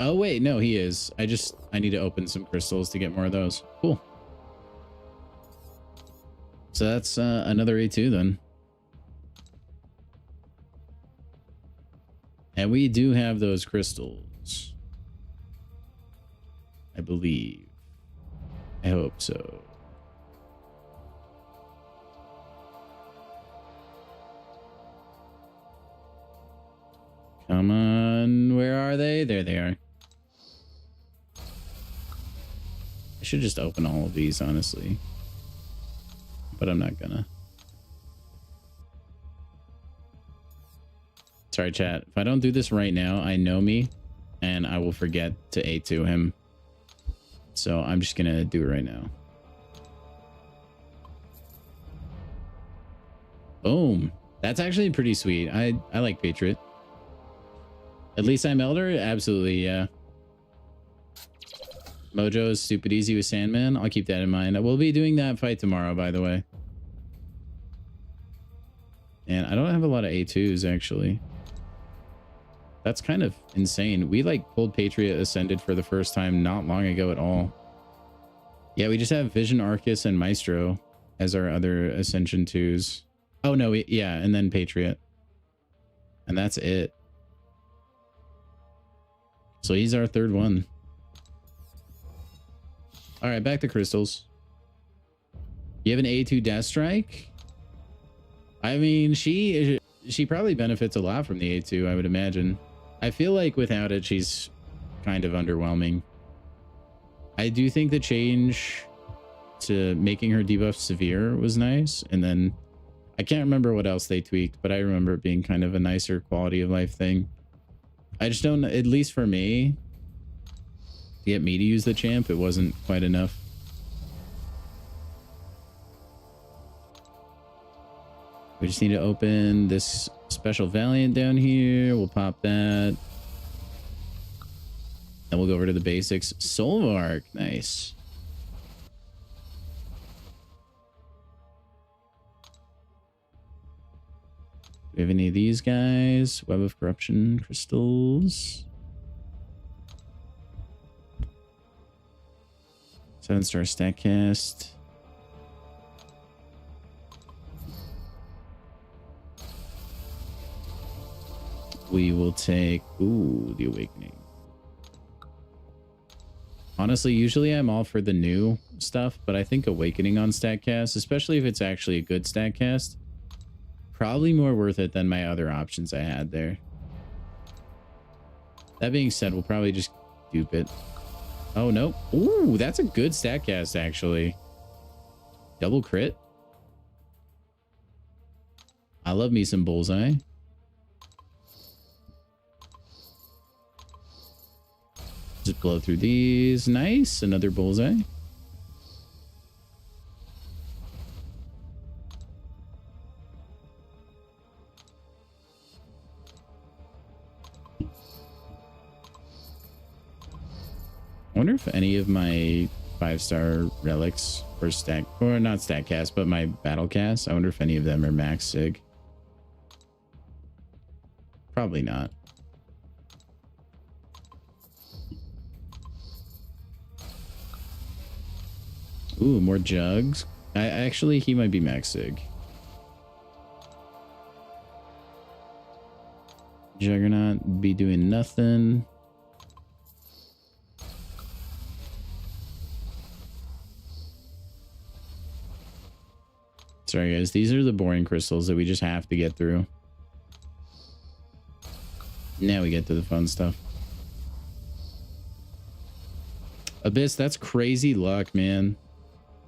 Oh wait, no, he is. I need to open some crystals to get more of those. Cool. So that's another A2 then. And we do have those crystals. I believe. I hope so. Come on, where are they? There they are. I should just open all of these, honestly. But I'm not gonna. Sorry, chat. If I don't do this right now, I know me, and I will forget to A2 him. So I'm just gonna do it right now. Boom. That's actually pretty sweet. I like Patriot. At least I'm Elder? Absolutely, yeah. Mojo is stupid easy with Sandman. I'll keep that in mind. We'll be doing that fight tomorrow, by the way. And I don't have a lot of A2s, actually. That's kind of insane. We, like, pulled Patriot Ascended for the first time not long ago at all. Yeah, we just have Vision, Arcus, and Maestro as our other Ascension 2s. Oh, no, yeah, and then Patriot. And that's it. So he's our third one. All right, back to crystals. You have an A2 Death Strike? I mean, she probably benefits a lot from the A2, I would imagine. I feel like without it, she's kind of underwhelming. I do think the change to making her debuff severe was nice. And then I can't remember what else they tweaked, but I remember it being kind of a nicer quality of life thing. I just don't, at least for me, to get me to use the champ, it wasn't quite enough. We just need to open this special Valiant down here. We'll pop that. Then we'll go over to the basics. Solvark, nice. Do we have any of these guys? Web of Corruption crystals. 7-star stat cast. We will take, ooh, the Awakening. Honestly, usually I'm all for the new stuff, but I think Awakening on StatCast, especially if it's actually a good StatCast, probably more worth it than my other options I had there. That being said, we'll probably just dupe it. Oh, no. Ooh, that's a good StatCast, actually. Double crit. I love me some Bullseye. Just blow through these. Nice. Another Bullseye. I wonder if any of my 5-star relics or stack, or not stack cast, but my battle cast, I wonder if any of them are max sig. Probably not. Ooh, more jugs. Actually, he might be max sig. Juggernaut be doing nothing. Sorry, guys. These are the boring crystals that we just have to get through. Now we get to the fun stuff. Abyss, that's crazy luck, man.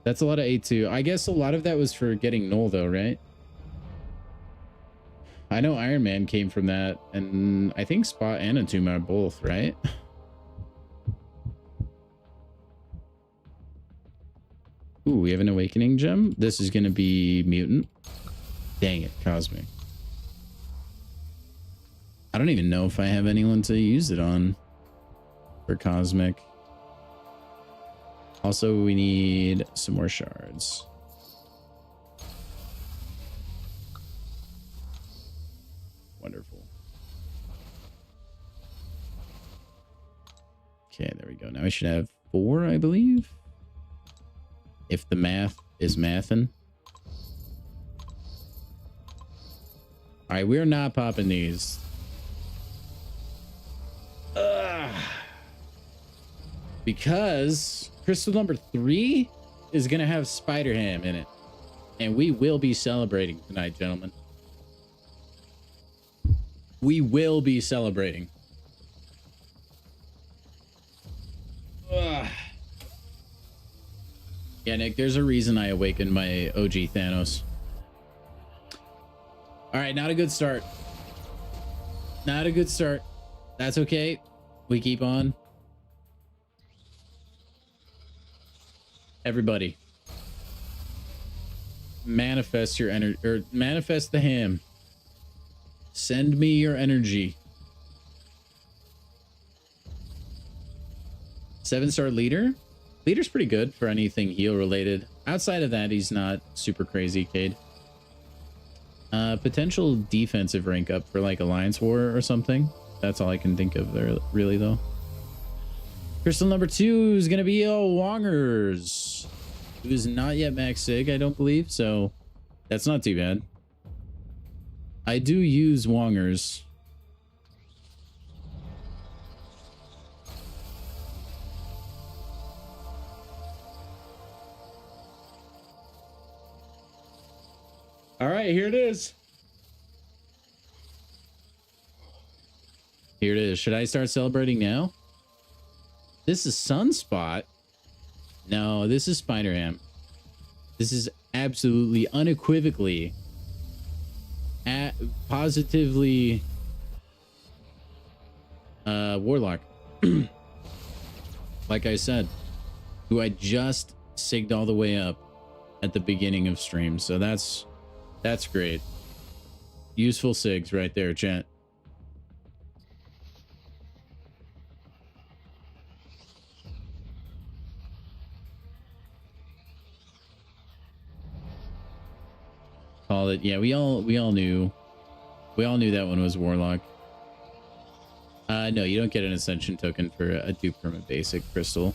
That's a lot of A2. I guess a lot of that was for getting Null, though, right? I know Iron Man came from that, and I think Spot and Atuma are both, right? Ooh, we have an Awakening Gem. This is going to be Mutant. Dang it, Cosmic. I don't even know if I have anyone to use it on for Cosmic. Also, we need some more shards. Wonderful. Okay, there we go. Now we should have 4, I believe. If the math is mathin'. All right, we're not popping these. Because crystal number 3 is going to have Spider Ham in it. And we will be celebrating tonight, gentlemen. We will be celebrating. Ugh. Yeah, Nick, there's a reason I awakened my OG Thanos. All right, not a good start. Not a good start. That's okay. We keep on. Everybody, manifest your energy, or manifest the ham. Send me your energy. 7-star leader. Leader's pretty good for anything heal related. Outside of that, he's not super crazy, Cade. Potential defensive rank up for like Alliance War or something. That's all I can think of there, really, though. Crystal number 2 is going to be a Wongers, who's not yet max sig, I don't believe. So that's not too bad. I do use Wongers. All right, here it is. Here it is. Should I start celebrating now? This is Sunspot. No, this is Spider-Ham. This is absolutely, unequivocally, positively Warlock. Like I said, who I just sigged all the way up at the beginning of stream. So that's great. Useful sigs right there, chat. Call it. Yeah, we all knew that one was Warlock. No, you don't get an Ascension token for a dupe from a basic crystal.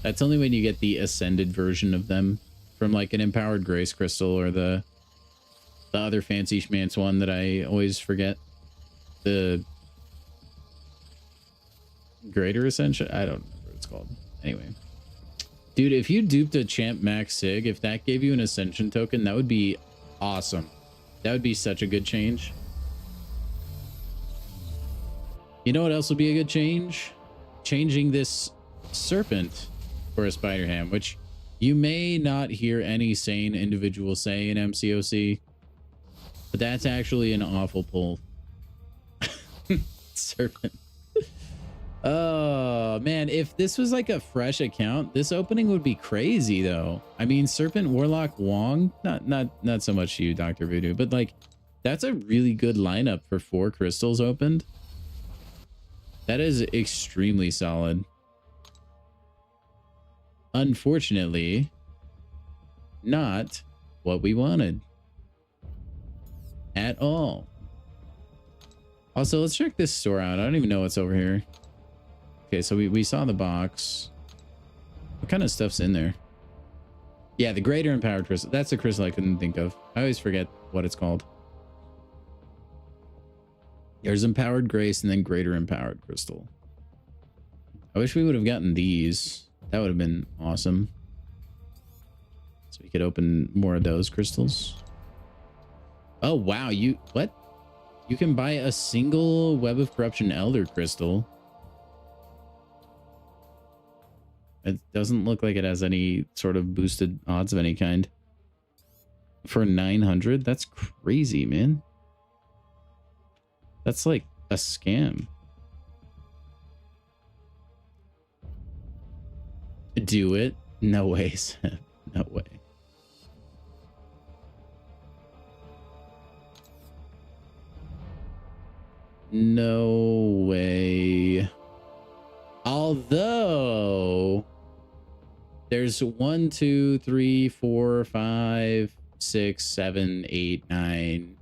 That's only when you get the ascended version of them from like an Empowered Grace crystal or the other fancy schmance one that I always forget. The Greater Ascension? I don't know what it's called. Anyway. Dude, if you duped a champ max sig, if that gave you an Ascension token, that would be awesome. That would be such a good change. You know what else would be a good change? Changing this Serpent for a Spider Ham, which you may not hear any sane individual say in MCOC, but that's actually an awful pull. Serpent. Oh man, if this was like a fresh account, this opening would be crazy though. I mean, Serpent, Warlock, Wong, not so much you, Dr. Voodoo, but like that's a really good lineup for 4 crystals opened. That is extremely solid. Unfortunately, not what we wanted at all. Also, let's check this store out. I don't even know what's over here. Okay, so we saw the box. What kind of stuff's in there? Yeah, the Greater Empowered Crystal. That's the crystal I couldn't think of. I always forget what it's called. There's Empowered Grace and then Greater Empowered Crystal. I wish we would have gotten these. That would have been awesome. So we could open more of those crystals. Oh, wow. What? You can buy a single Web of Corruption Elder crystal. It doesn't look like it has any sort of boosted odds of any kind. For 900? That's crazy, man. That's like a scam. Do it? No way, Seb. No way. No way. Although there's 1, 2, 3, 4, 5, 6, 7, 8, 9.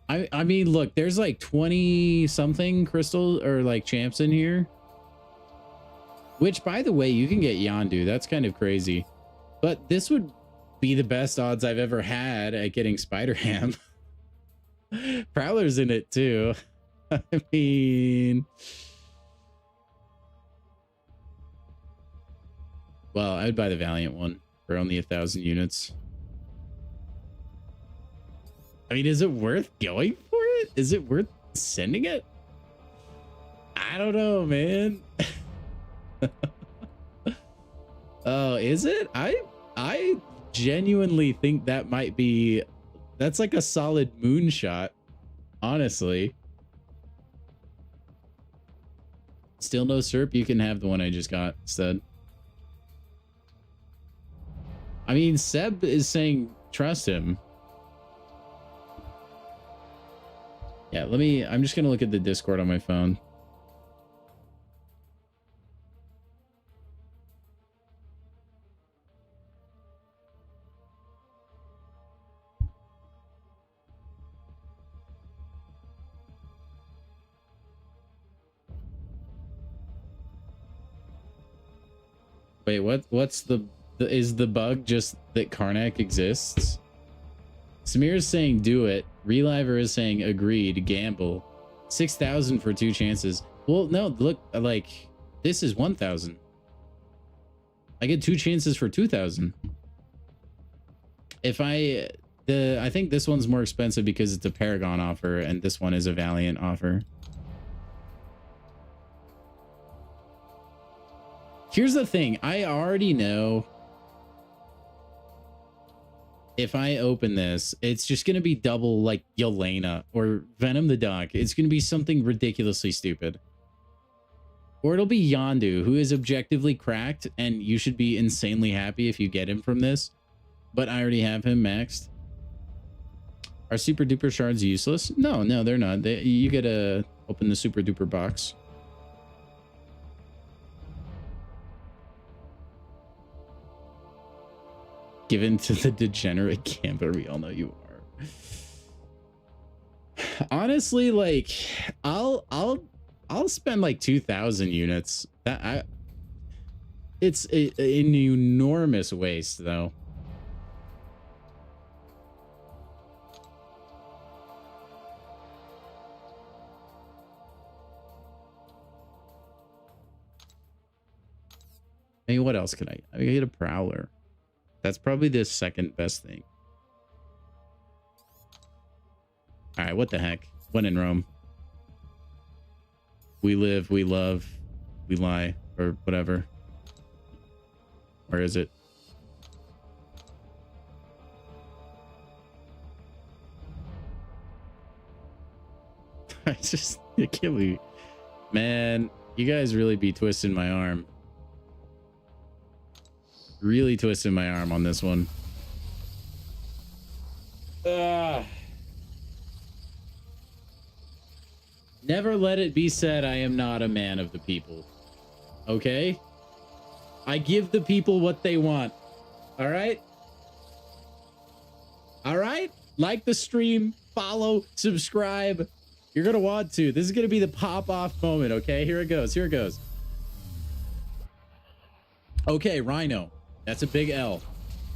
I mean, look, there's like 20 something crystals or like champs in here. Which, by the way, you can get Yondu. That's kind of crazy. But this would be the best odds I've ever had at getting Spider-Ham. Prowler's in it too. I mean, well, I'd buy the Valiant one for only 1,000 units. I mean, is it worth going for it? Is it worth sending it? I don't know, man. Oh, is it? I genuinely think that might be, that's like a solid moonshot, honestly. Still no SERP? You can have the one I just got instead. I mean, Seb is saying trust him. Yeah, I'm just gonna look at the Discord on my phone. Wait, what's is the bug just that Karnak exists? Samir is saying do it. Reliver is saying agreed, gamble. 6,000 for 2 chances. Well, no, look, like this is 1,000. I get 2 chances for 2,000. If I think this one's more expensive because it's a Paragon offer and this one is a Valiant offer. Here's the thing, I already know if I open this, it's just going to be double like Yelena or Venom the Dog. It's going to be something ridiculously stupid. Or it'll be Yondu, who is objectively cracked, and you should be insanely happy if you get him from this. But I already have him maxed. Are super duper shards useless? No, they're not. You gotta open the super duper box. Given to the degenerate camper, we all know you are. Honestly, like I'll spend like 2,000 units. It's an enormous waste though. I mean, what else can I get a Prowler. That's probably the second best thing. All right, what the heck? When in Rome. We live, we love, we lie, or whatever. Where is it? I just, I can't believe, man, you guys really be twisting my arm. Really twisting my arm on this one. Never let it be said I am not a man of the people. Okay? I give the people what they want. All right? All right? Like the stream, follow, subscribe. You're going to want to. This is going to be the pop-off moment, okay? Here it goes. Here it goes. Okay, Rhino. That's a big L.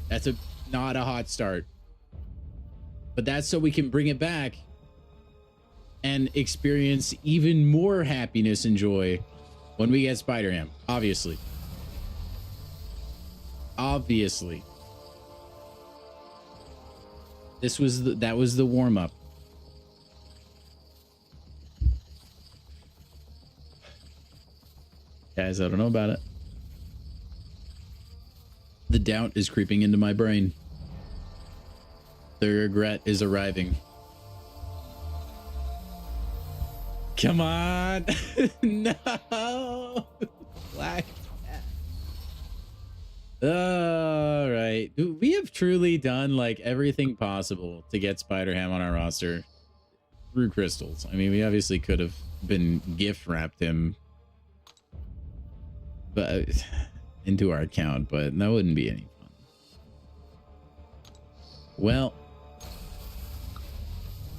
That's not a hot start. But that's so we can bring it back and experience even more happiness and joy when we get Spider-Ham, obviously. Obviously. That was the warm-up. Guys, I don't know about it. The doubt is creeping into my brain. The regret is arriving. Come on. No. Black. All right. We have truly done like everything possible to get Spider-Ham on our roster through crystals. I mean, we obviously could have been gift wrapped him but into our account, but that wouldn't be any fun. Well,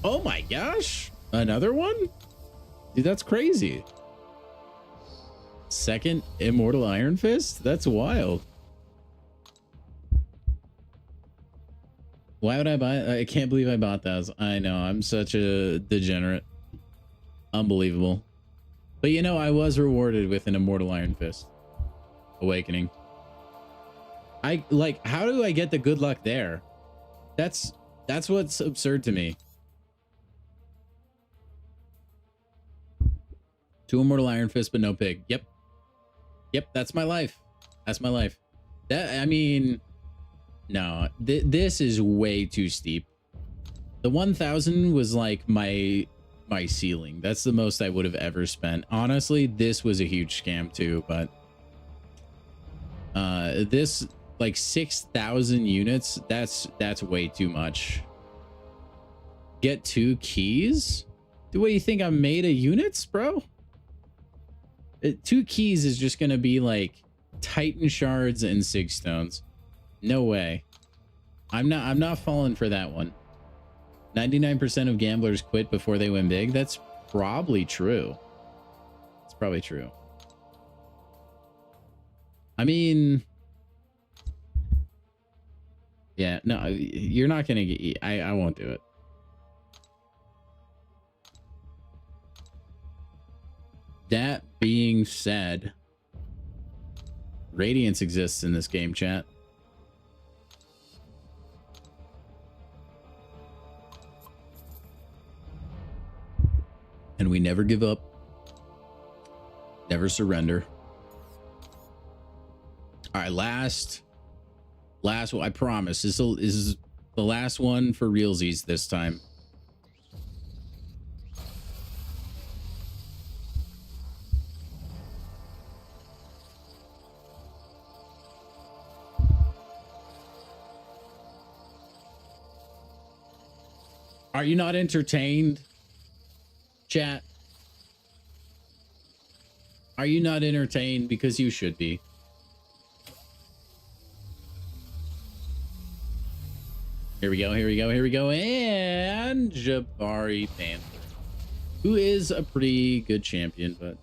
oh my gosh, another one? Dude, that's crazy. Second Immortal Iron Fist? That's wild. Why would I buy? I can't believe I bought those. I know, I'm such a degenerate. Unbelievable. But you know, I was rewarded with an Immortal Iron Fist Awakening. I like, how do I get the good luck there? That's what's absurd to me. 2 Immortal Iron Fist, but no pig. Yep. Yep, that's my life. That's my life. That, I mean, no, this is way too steep. The 1,000 was like my ceiling. That's the most I would have ever spent. Honestly, this was a huge scam too, but this like 6,000 units, that's way too much. Get 2 keys? What do you think I'm made of units, bro? 2 keys is just gonna be like Titan shards and Sig stones. No way. I'm not falling for that one. 99% of gamblers quit before they win big. That's probably true. It's probably true. I mean, yeah, no, you're not gonna get. I won't do it. That being said, Radiance exists in this game, chat. And we never give up. Never surrender. All right, last one. I promise. This is the last one for realsies this time. Are you not entertained, chat? Are you not entertained? Because you should be. Here we go, here we go, here we go. And Jabari Panther, who is a pretty good champion, but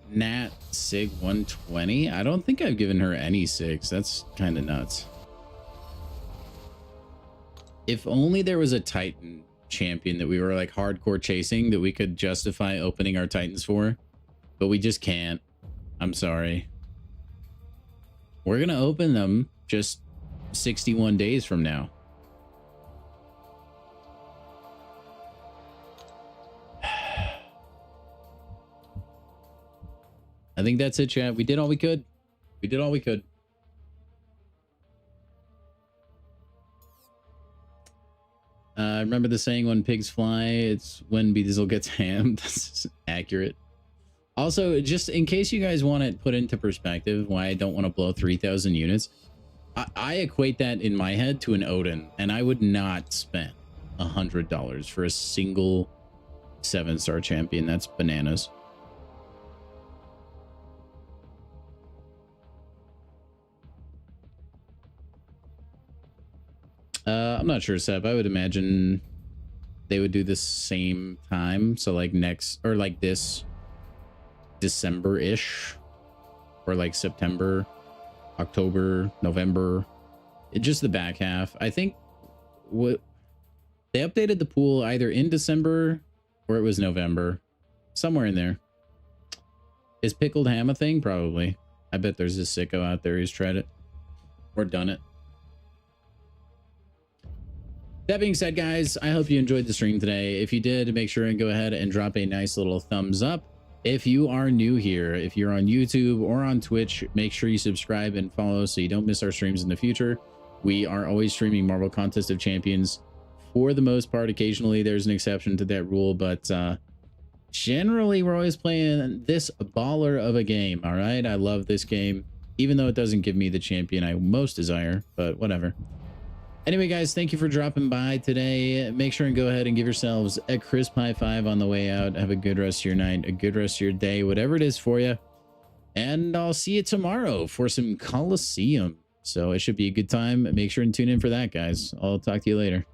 Nat Sig 120. I don't think I've given her any Sigs. That's kind of nuts. If only there was a Titan champion that we were like hardcore chasing that we could justify opening our Titans for, but we just can't. I'm sorry. We're gonna open them just 61 days from now. I think that's it, chat. We did all we could. We did all we could. Remember the saying, when pigs fly, it's when Beedrizzle gets hammed. That's accurate. Also, just in case you guys want to put into perspective why I don't want to blow 3,000 units, I equate that in my head to an Odin, and I would not spend $100 for a single 7-star champion. That's bananas. I'm not sure, Seb. I would imagine they would do the same time. So like next, or like this December-ish, or like September, October, November. Just the back half. I think what they updated the pool either in December or it was November. Somewhere in there. Is pickled ham a thing? Probably. I bet there's a sicko out there who's tried it or done it. That being said, guys, I hope you enjoyed the stream today. If you did, make sure and go ahead and drop a nice little thumbs up. If you are new here, if you're on YouTube or on Twitch, make sure you subscribe and follow so you don't miss our streams in the future. We are always streaming Marvel Contest of Champions for the most part. Occasionally there's an exception to that rule, but generally we're always playing this baller of a game. All right, I love this game, even though it doesn't give me the champion I most desire, but whatever. Anyway, guys, thank you for dropping by today. Make sure and go ahead and give yourselves a crisp high five on the way out. Have a good rest of your night, a good rest of your day, whatever it is for you. And I'll see you tomorrow for some Coliseum. So it should be a good time. Make sure and tune in for that, guys. I'll talk to you later.